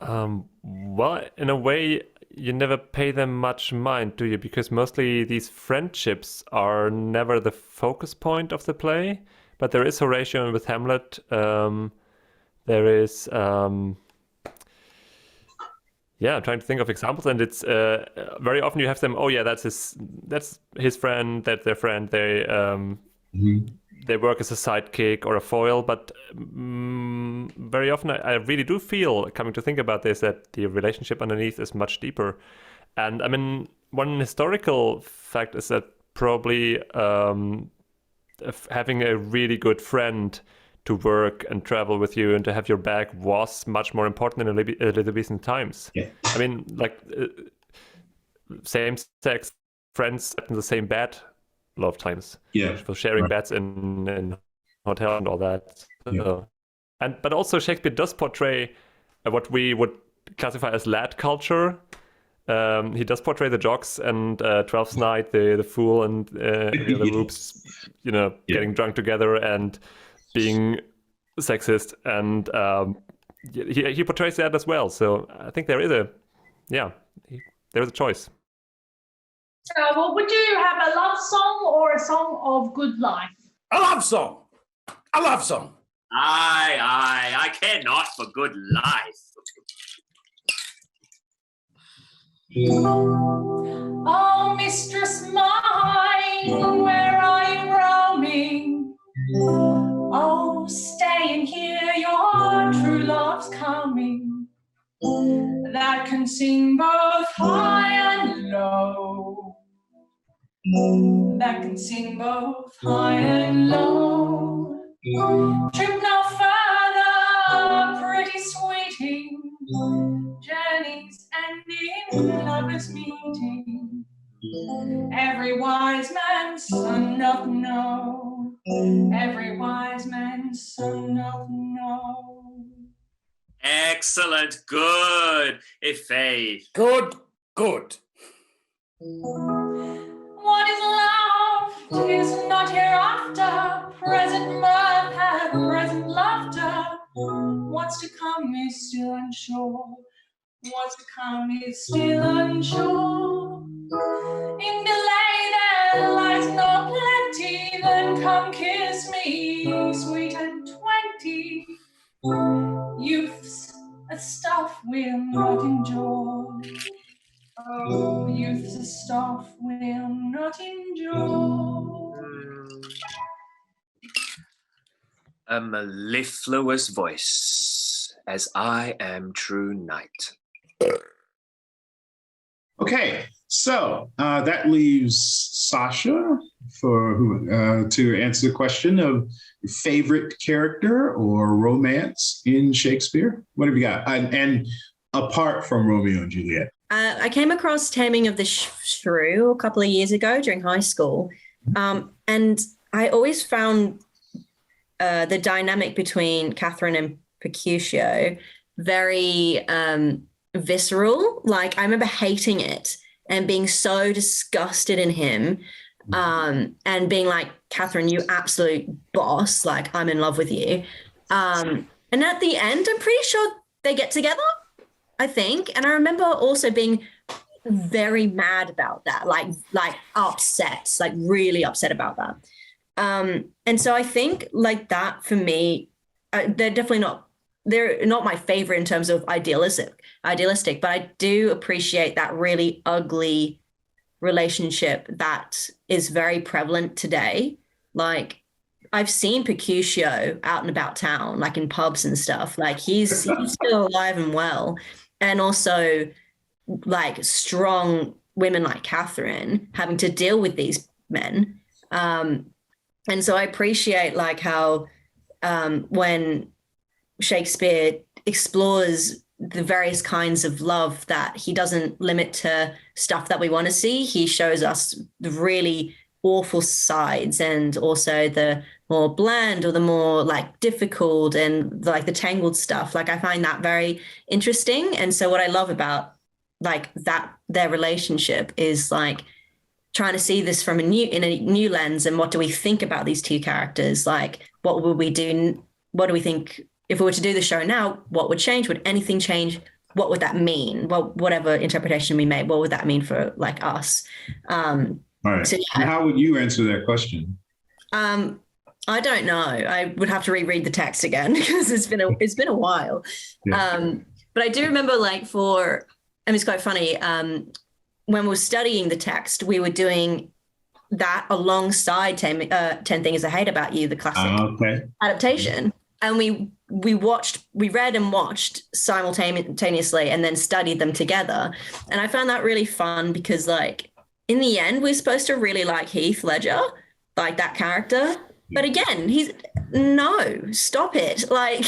Well, in a way, you never pay them much mind, do you? Because mostly these friendships are never the focus point of the play. But there is Horatio with Hamlet. There is... I'm trying to think of examples, and it's very often you have them. Oh yeah, that's his friend. That's their friend. They work as a sidekick or a foil. But very often, I really do feel, coming to think about this, that the relationship underneath is much deeper. And I mean, one historical fact is that probably having a really good friend to work and travel with you and to have your back was much more important in Elizabethan times. Yeah. I mean, like same-sex friends slept in the same bed a lot of times. Yeah. For sharing beds in hotel and all that. But also Shakespeare does portray what we would classify as lad culture. He does portray the jocks and Twelfth Night, the fool, and the other groups, getting drunk together and being sexist, and he portrays that as well. So I think there is a choice. Well, would you have a love song or a song of good life? A love song. A love song. Aye, I care not for good life. Oh, mistress mine, where are you roaming? Oh, stay and hear your true love's coming, that can sing both high and low, that can sing both high and low. Trip no further, pretty sweeting, journeys ending, lovers meeting. Every wise man's son doth know, every wise man's son doth know. Excellent, good, faith. Good. What is loved is not hereafter, present mirth hath present laughter. What's to come is still unsure, what's to come is still unsure. In delay there lies no plenty, then come kiss me, sweet and 20. Youth's a stuff we'll not enjoy. Oh, youth's a stuff we'll not enjoy. A mellifluous voice, as I am true knight. Okay, so that leaves Sasha to answer the question of favorite character or romance in Shakespeare. What have you got? And apart from Romeo and Juliet. I came across Taming of the Shrew a couple of years ago during high school, and I always found the dynamic between Catherine and Mercutio very visceral. Like, I remember hating it and being so disgusted in him, and being like, Catherine, you absolute boss, like I'm in love with you. And at the end, I'm pretty sure they get together, I think. And I remember also being very mad about that, like upset, like really upset about that. And so I think like that for me, they're not my favorite in terms of idealistic, but I do appreciate that really ugly relationship that is very prevalent today. Like I've seen Mercutio out and about town, like in pubs and stuff. Like he's still alive and well. And also like strong women like Catherine having to deal with these men. And so I appreciate like how when Shakespeare explores the various kinds of love, that he doesn't limit to stuff that we want to see. He shows us the really awful sides and also the more bland or the more like difficult and like the tangled stuff. Like I find that very interesting. And so what I love about like that, their relationship is like trying to see this from in a new lens. And what do we think about these two characters? Like, what would we do? What do we think if we were to do the show now? What would change? Would anything change? What would that mean? Well, whatever interpretation we made, what would that mean for like us? All right. So, and how would you answer that question? I don't know. I would have to reread the text again because it's been a while. Yeah. But I do remember like it's quite funny. When we were studying the text, we were doing that alongside 10 Things I Hate About You, the classic adaptation. And we read and watched simultaneously and then studied them together. And I found that really fun because like in the end, we're supposed to really like Heath Ledger, like that character. But again, stop it. Like,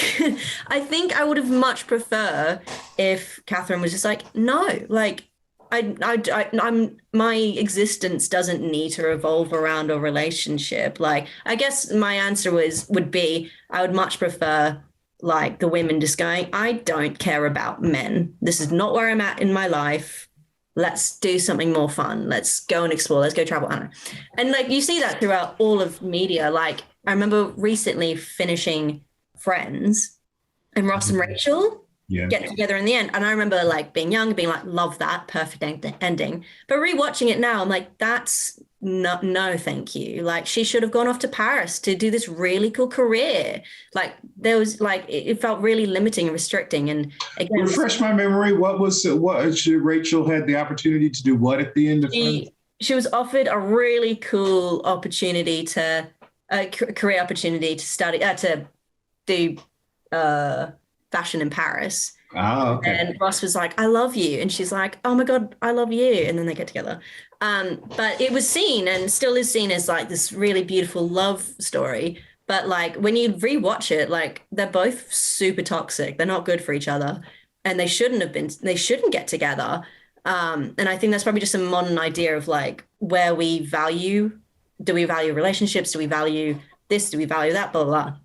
I think I would have much prefer if Catherine was just like, no, like, my existence doesn't need to revolve around a relationship. Like, I guess my answer would be, I would much prefer like the women just going, I don't care about men. This is not where I'm at in my life. Let's do something more fun. Let's go and explore. Let's go travel. I don't know. And like you see that throughout all of media. Like I remember recently finishing Friends and Ross and Rachel get together in the end. And I remember like being young, being like, love that, perfect ending. But rewatching it now, I'm like, that's no, thank you. Like she should have gone off to Paris to do this really cool career. Like there was like, it felt really limiting and restricting. And again, refresh my memory. What Rachel had the opportunity to do what at the end of Friends? She was offered a really cool opportunity career opportunity to study, to do fashion in Paris. Oh, okay. And Ross was like, I love you. And she's like, oh my God, I love you. And then they get together. But it was seen and still is seen as like this really beautiful love story. But like when you rewatch it, like they're both super toxic. They're not good for each other. And they shouldn't get together. And I think that's probably just a modern idea of like where we value. Do we value relationships? Do we value this? Do we value that? Blah, blah,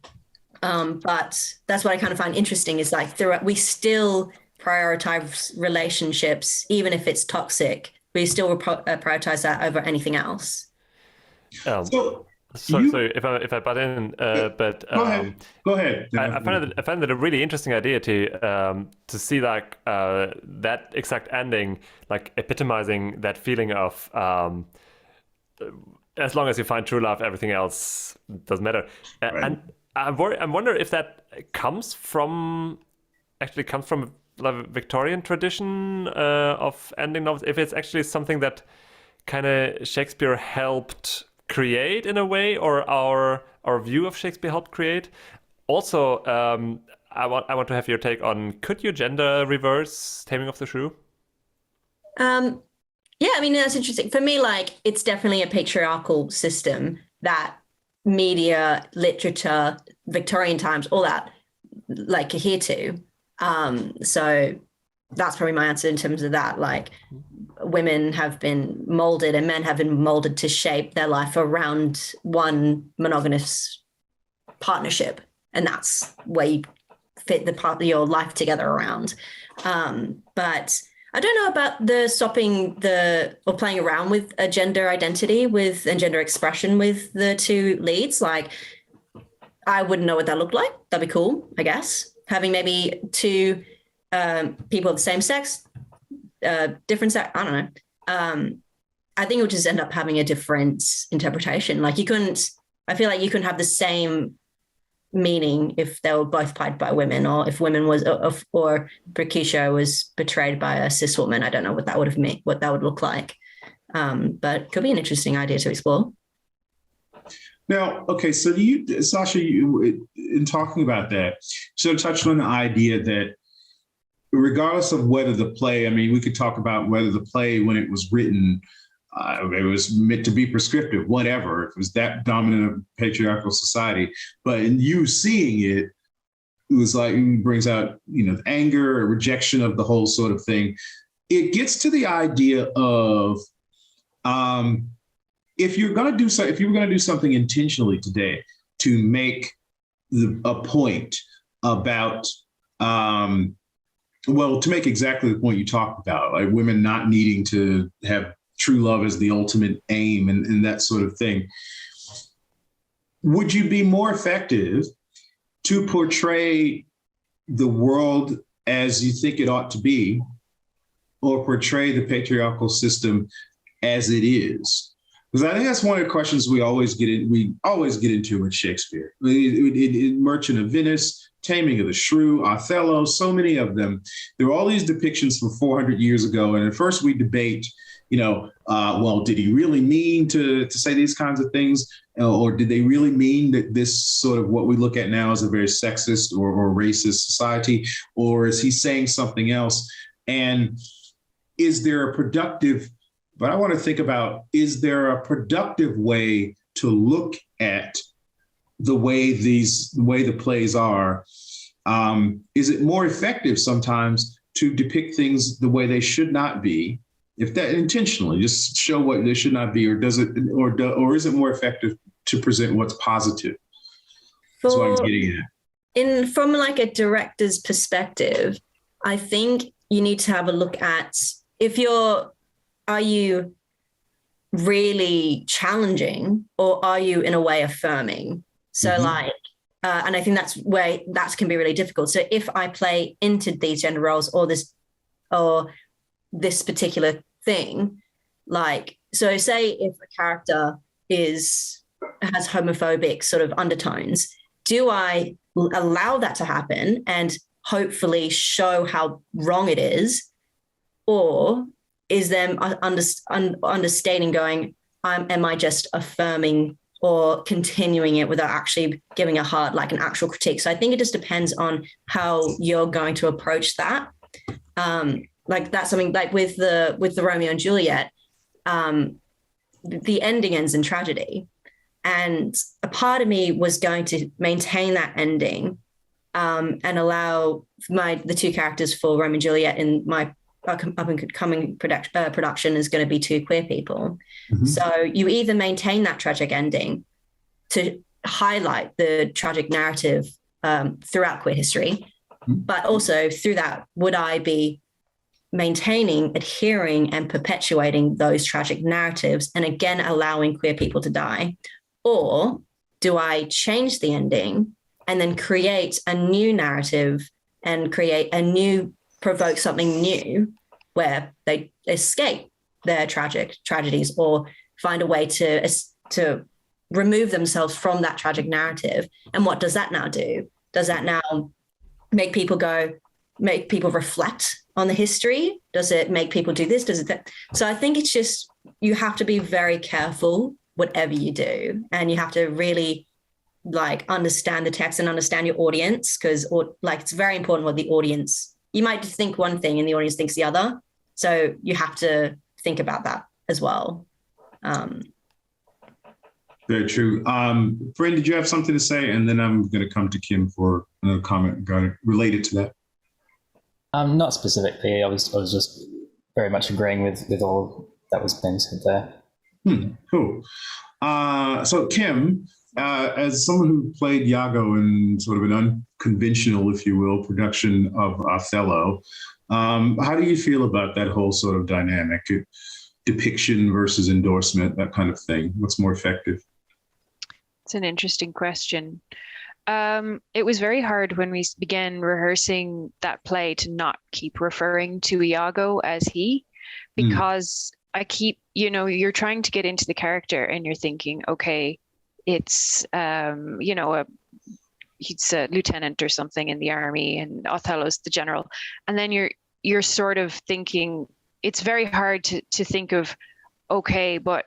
blah. But that's what I kind of find interesting is like we still prioritize relationships, even if it's toxic. We still prioritize that over anything else. So if I butt in, but go ahead. I find it a really interesting idea to see like that exact ending, like epitomizing that feeling of as long as you find true love, everything else doesn't matter. Right. And I wonder if that comes from the Victorian tradition of ending novels. If it's actually something that kind of Shakespeare helped create in a way, or our view of Shakespeare helped create. Also, I want to have your take on, could you gender reverse Taming of the Shrew? Yeah, I mean, that's interesting. For me, like, it's definitely a patriarchal system that media, literature, Victorian times, all that, like, adhere to. So that's probably my answer in terms of that. Like, women have been molded and men have been molded to shape their life around one monogamous partnership. And that's where you fit the part of your life together around. But I don't know about the stopping or playing around with a gender identity and gender expression with the two leads. Like, I wouldn't know what that looked like. That'd be cool, I guess. Having maybe two people of the same sex, different sex, I don't know. I think it would just end up having a different interpretation. Like, I feel like you couldn't have the same meaning if they were both played by women, or if women was, or Brikisha was betrayed by a cis woman. I don't know what that would look like. But it could be an interesting idea to explore. Now, okay, so Sasha, in talking about that, sort of touched on the idea that regardless of whether the play, I mean, we could talk about whether the play, when it was written, it was meant to be prescriptive, whatever, if it was that dominant of patriarchal society. But in you seeing it, it was like, it brings out, the anger, rejection of the whole sort of thing. It gets to the idea of, if you're going to do something intentionally today to make a point about, to make exactly the point you talked about, like women not needing to have true love as the ultimate aim and that sort of thing, would you be more effective to portray the world as you think it ought to be, or portray the patriarchal system as it is? Because I think that's one of the questions we always get into with Shakespeare. In Merchant of Venice, Taming of the Shrew, Othello, so many of them. There are all these depictions from 400 years ago. And at first we debate, did he really mean to say these kinds of things? Or did they really mean that this sort of what we look at now is a very sexist or racist society? Or is he saying something else? And is there a productive, but I want to think about, is there a productive way to look at the way the plays are? Is it more effective sometimes to depict things the way they should not be, if that intentionally just show what they should not be, or does it, or is it more effective to present what's positive? That's what I'm getting at. From like a director's perspective, I think you need to have a look at are you really challenging, or are you in a way affirming? So and I think that's where that can be really difficult. So if I play into these gender roles or this particular thing, like, so say if a character has homophobic sort of undertones, do I allow that to happen and hopefully show how wrong it is? Or is them understating going, am I just affirming or continuing it without actually giving an actual critique? So I think it just depends on how you're going to approach that. Like that's something like with the Romeo and Juliet, the ending ends in tragedy. And a part of me was going to maintain that ending and allow the two characters for Romeo and Juliet in my up-and-coming production is going to be two queer people. Mm-hmm. So you either maintain that tragic ending to highlight the tragic narrative throughout queer history, but also through that, would I be maintaining, adhering, and perpetuating those tragic narratives and again allowing queer people to die? Or do I change the ending and then create a new narrative and provoke something new where they escape their tragedies or find a way to remove themselves from that tragic narrative? And what does that now do? Does that now make people reflect on the history? Does it make people do this? Does it that? So I think it's just, you have to be very careful whatever you do, and you have to really understand the text and understand your audience, because it's very important what the audience, you might think one thing and the audience thinks the other. So you have to think about that as well. Very true. Bren, did you have something to say? And then I'm going to come to Kim for another comment related to that. Not specifically. I was just very much agreeing with all that was being said there. Cool. So Kim, As someone who played Iago in sort of an unconventional, if you will, production of Othello, how do you feel about that whole sort of dynamic, depiction versus endorsement, that kind of thing? What's more effective? It's an interesting question. It was very hard when we began rehearsing that play to not keep referring to Iago as he, because I keep, you're trying to get into the character and you're thinking, okay, it's, he's a lieutenant or something in the army and Othello's the general. And then you're sort of thinking, it's very hard to think of, okay, but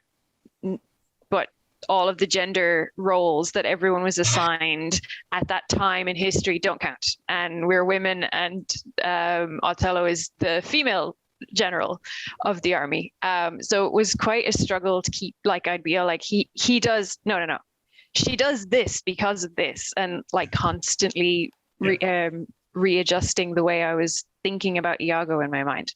all of the gender roles that everyone was assigned at that time in history don't count. And we're women, and Othello is the female general of the army. So it was quite a struggle to keep, like, I'd be like, he does, no. She does this because of this, and like constantly readjusting the way I was thinking about Iago in my mind.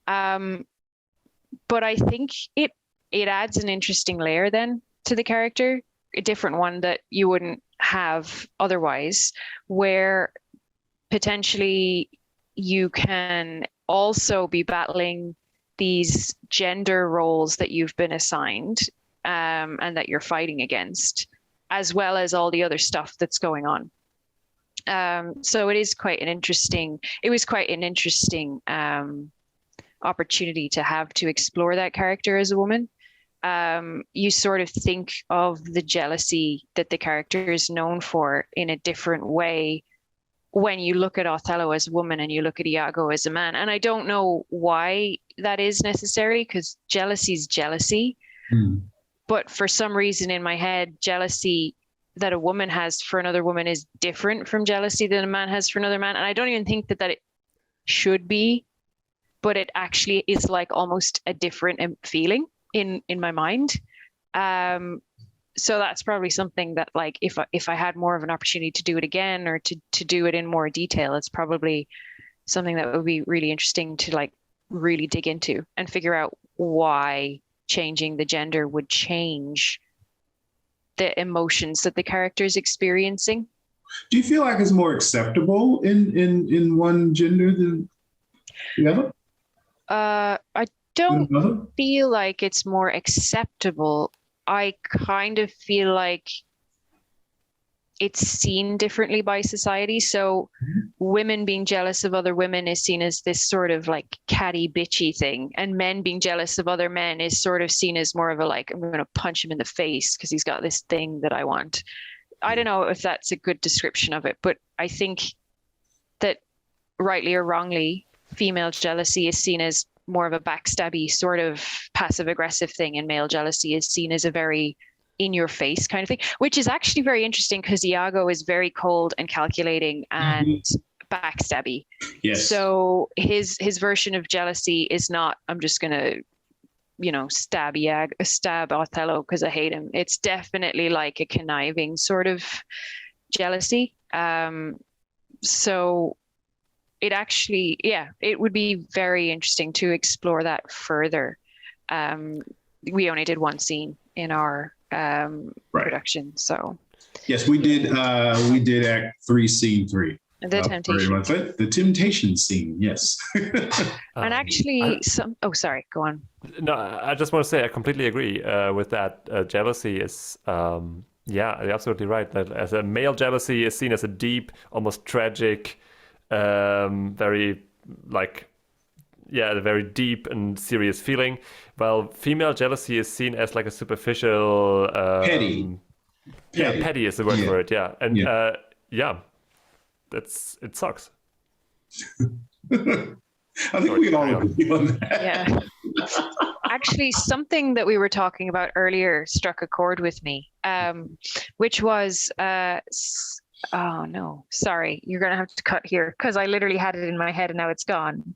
But I think it adds an interesting layer then to the character, a different one that you wouldn't have otherwise, where potentially you can also be battling these gender roles that you've been assigned and that you're fighting against, as well as all the other stuff that's going on. So it was quite an interesting opportunity to have to explore that character as a woman. You sort of think of the jealousy that the character is known for in a different way when you look at Othello as a woman and you look at Iago as a man. And I don't know why that is necessarily, because jealousy is jealousy. But for some reason in my head, jealousy that a woman has for another woman is different from jealousy that a man has for another man. And I don't even think that it should be, but it actually is like almost a different feeling in my mind. So that's probably something that, like, if I had more of an opportunity to do it again or to do it in more detail, it's probably something that would be really interesting to like really dig into and figure out why changing the gender would change the emotions that the character is experiencing. Do you feel like it's more acceptable in one gender than the other? I don't feel like it's more acceptable. I kind of feel like it's seen differently by society. So women being jealous of other women is seen as this sort of like catty, bitchy thing. And men being jealous of other men is sort of seen as more of a like, I'm going to punch him in the face because he's got this thing that I want. I don't know if that's a good description of it, but I think that rightly or wrongly, female jealousy is seen as more of a backstabby sort of passive aggressive thing, and male jealousy is seen as a very in your face kind of thing, which is actually very interesting because Iago is very cold and calculating and backstabby. Yes. So his version of jealousy is not, I'm just going to, stab Othello because I hate him. It's definitely like a conniving sort of jealousy. So it actually, it would be very interesting to explore that further. We only did one scene in our production, so. Yes, we did Act 3, Scene 3. The temptation. The temptation scene, yes. And actually, sorry, go on. No, I just want to say I completely agree with that. Jealousy is, you're absolutely right. That as a male jealousy is seen as a deep, almost tragic, very a very deep and serious feeling. While female jealousy is seen as like a superficial, petty. Yeah, petty is the word for it. Yeah, and it sucks. I think we all agree on that. Yeah. Actually, something that we were talking about earlier struck a chord with me, which was, oh no, sorry, you're going to have to cut here because I literally had it in my head and now it's gone.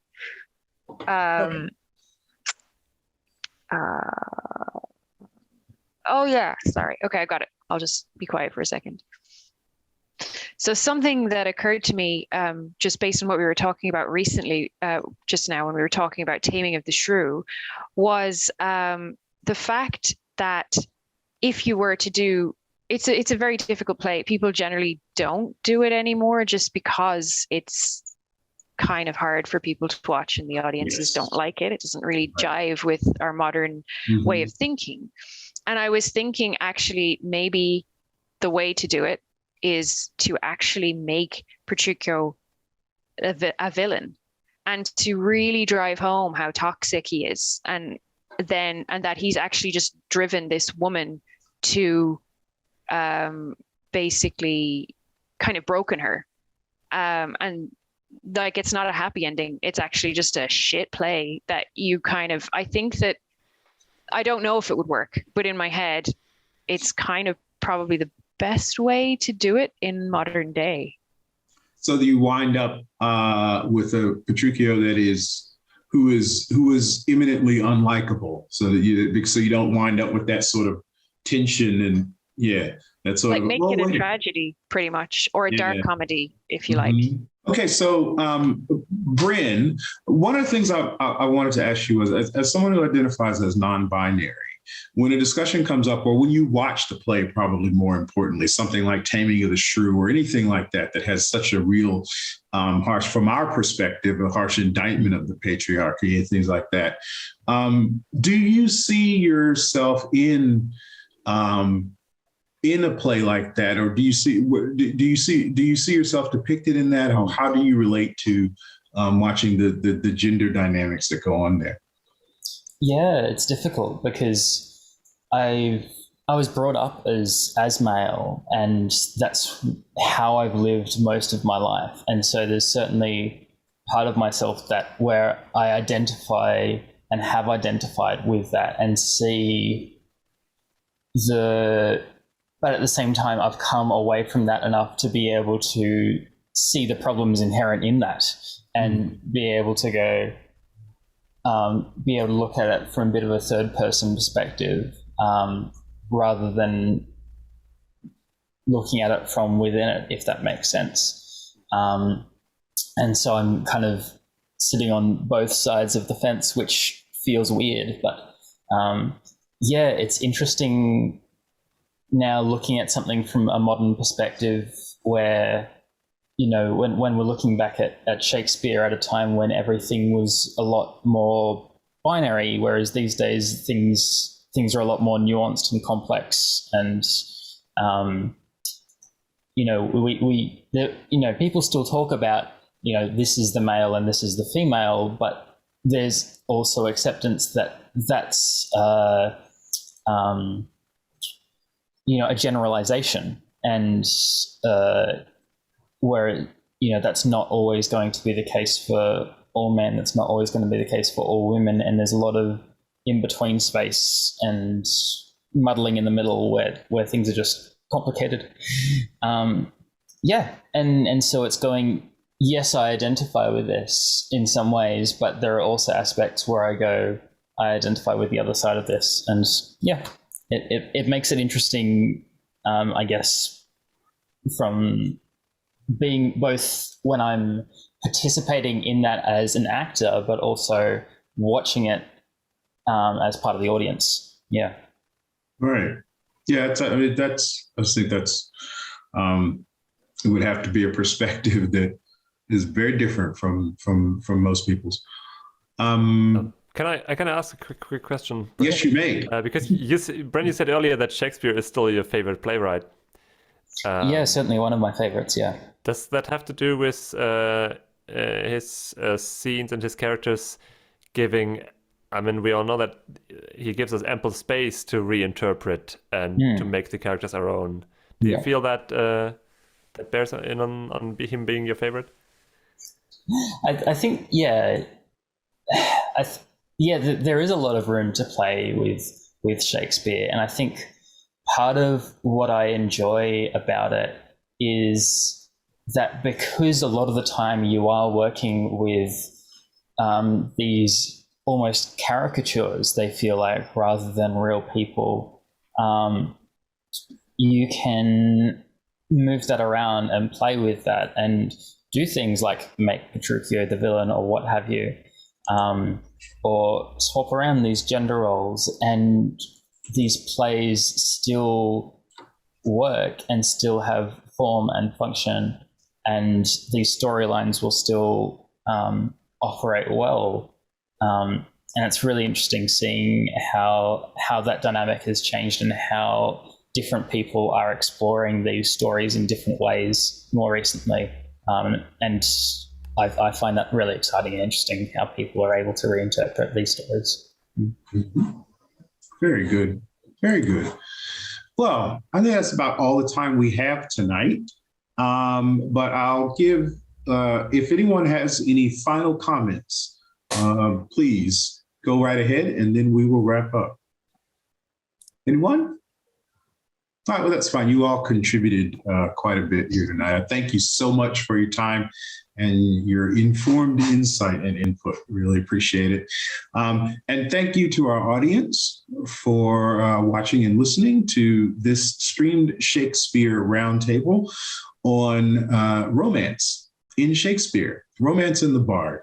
Oh yeah, sorry. Okay, I got it. I'll just be quiet for a second. So something that occurred to me, just based on what we were talking about recently, just now when we were talking about Taming of the Shrew, was the fact that if it's a very difficult play. People generally don't do it anymore just because it's kind of hard for people to watch and the audiences don't like it. It doesn't really jive with our modern way of thinking. And I was thinking actually maybe the way to do it is to actually make Petruchio a villain and to really drive home how toxic he is, and that he's actually just driven this woman to basically kind of broken her, and like it's not a happy ending. It's actually just a shit play that you kind of, I think that, I don't know if it would work, but in my head it's kind of probably the best way to do it in modern day. So that you wind up with a Petruchio that is who is imminently unlikable, so that you don't wind up with that sort of tension and that sort like of make it a tragedy pretty much, or a dark comedy if you like. Okay, so Bren, one of the things I wanted to ask you was, as someone who identifies as non-binary, when a discussion comes up, or when you watch the play, probably more importantly, something like Taming of the Shrew or anything like that has such a real harsh, from our perspective, a harsh indictment of the patriarchy and things like that. Do you see yourself in a play like that, or do you see yourself depicted in that? How do you relate to watching the gender dynamics that go on there? Yeah, it's difficult because I was brought up as male, and that's how I've lived most of my life. And so there's certainly part of myself that where I identify and have identified with that and see but at the same time, I've come away from that enough to be able to see the problems inherent in that and be able to go, be able to look at it from a bit of a third person perspective, rather than looking at it from within it, if that makes sense. And so I'm kind of sitting on both sides of the fence, which feels weird, but it's interesting now looking at something from a modern perspective where, when we're looking back at Shakespeare at a time when everything was a lot more binary, whereas these days things are a lot more nuanced and complex, and people still talk about this is the male and this is the female, but there's also acceptance that that's a generalization, and where that's not always going to be the case for all men, that's not always going to be the case for all women, and there's a lot of in-between space and muddling in the middle where things are just complicated. And so it's going, yes, I identify with this in some ways, but there are also aspects where I go, I identify with the other side of this, and it makes it interesting, I guess, from being both when I'm participating in that as an actor, but also watching it as part of the audience. Yeah. Right. Yeah. I think that's, it would have to be a perspective that is very different from most people's. Can I ask a quick question? Yes, you may. Because Bren, you said earlier that Shakespeare is still your favorite playwright. Yeah, certainly one of my favorites. Yeah. Does that have to do with his scenes and his characters giving? I mean, we all know that he gives us ample space to reinterpret and to make the characters our own. Do you feel that that bears in on him being your favorite? I think, there is a lot of room to play with Shakespeare, and I think part of what I enjoy about it is that because a lot of the time you are working with these almost caricatures, they feel like, rather than real people, you can move that around and play with that and do things like make Petruchio the villain or what have you, or swap around these gender roles, and these plays still work and still have form and function, and these storylines will still operate well. And it's really interesting seeing how that dynamic has changed and how different people are exploring these stories in different ways more recently. And I find that really exciting and interesting, how people are able to reinterpret these stories. Mm-hmm. Very good. Very good. Well, I think that's about all the time we have tonight. But I'll give, if anyone has any final comments, please go right ahead and then we will wrap up. Anyone? All right, well, that's fine. You all contributed quite a bit here tonight. I thank you so much for your time and your informed insight and input. Really appreciate it. And thank you to our audience for watching and listening to this streamed Shakespeare Roundtable on romance in Shakespeare, Romance in the Bard.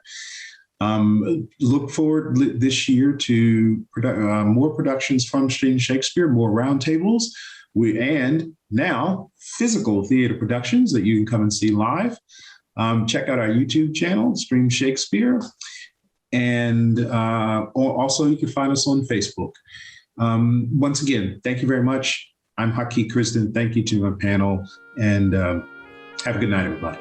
Look forward this year to more productions from streamed Shakespeare, more roundtables. And now physical theater productions that you can come and see live. Check out our YouTube channel, Stream Shakespeare. And also you can find us on Facebook. Once again, thank you very much. I'm Haki Crisden. Thank you to my panel, and have a good night, everybody.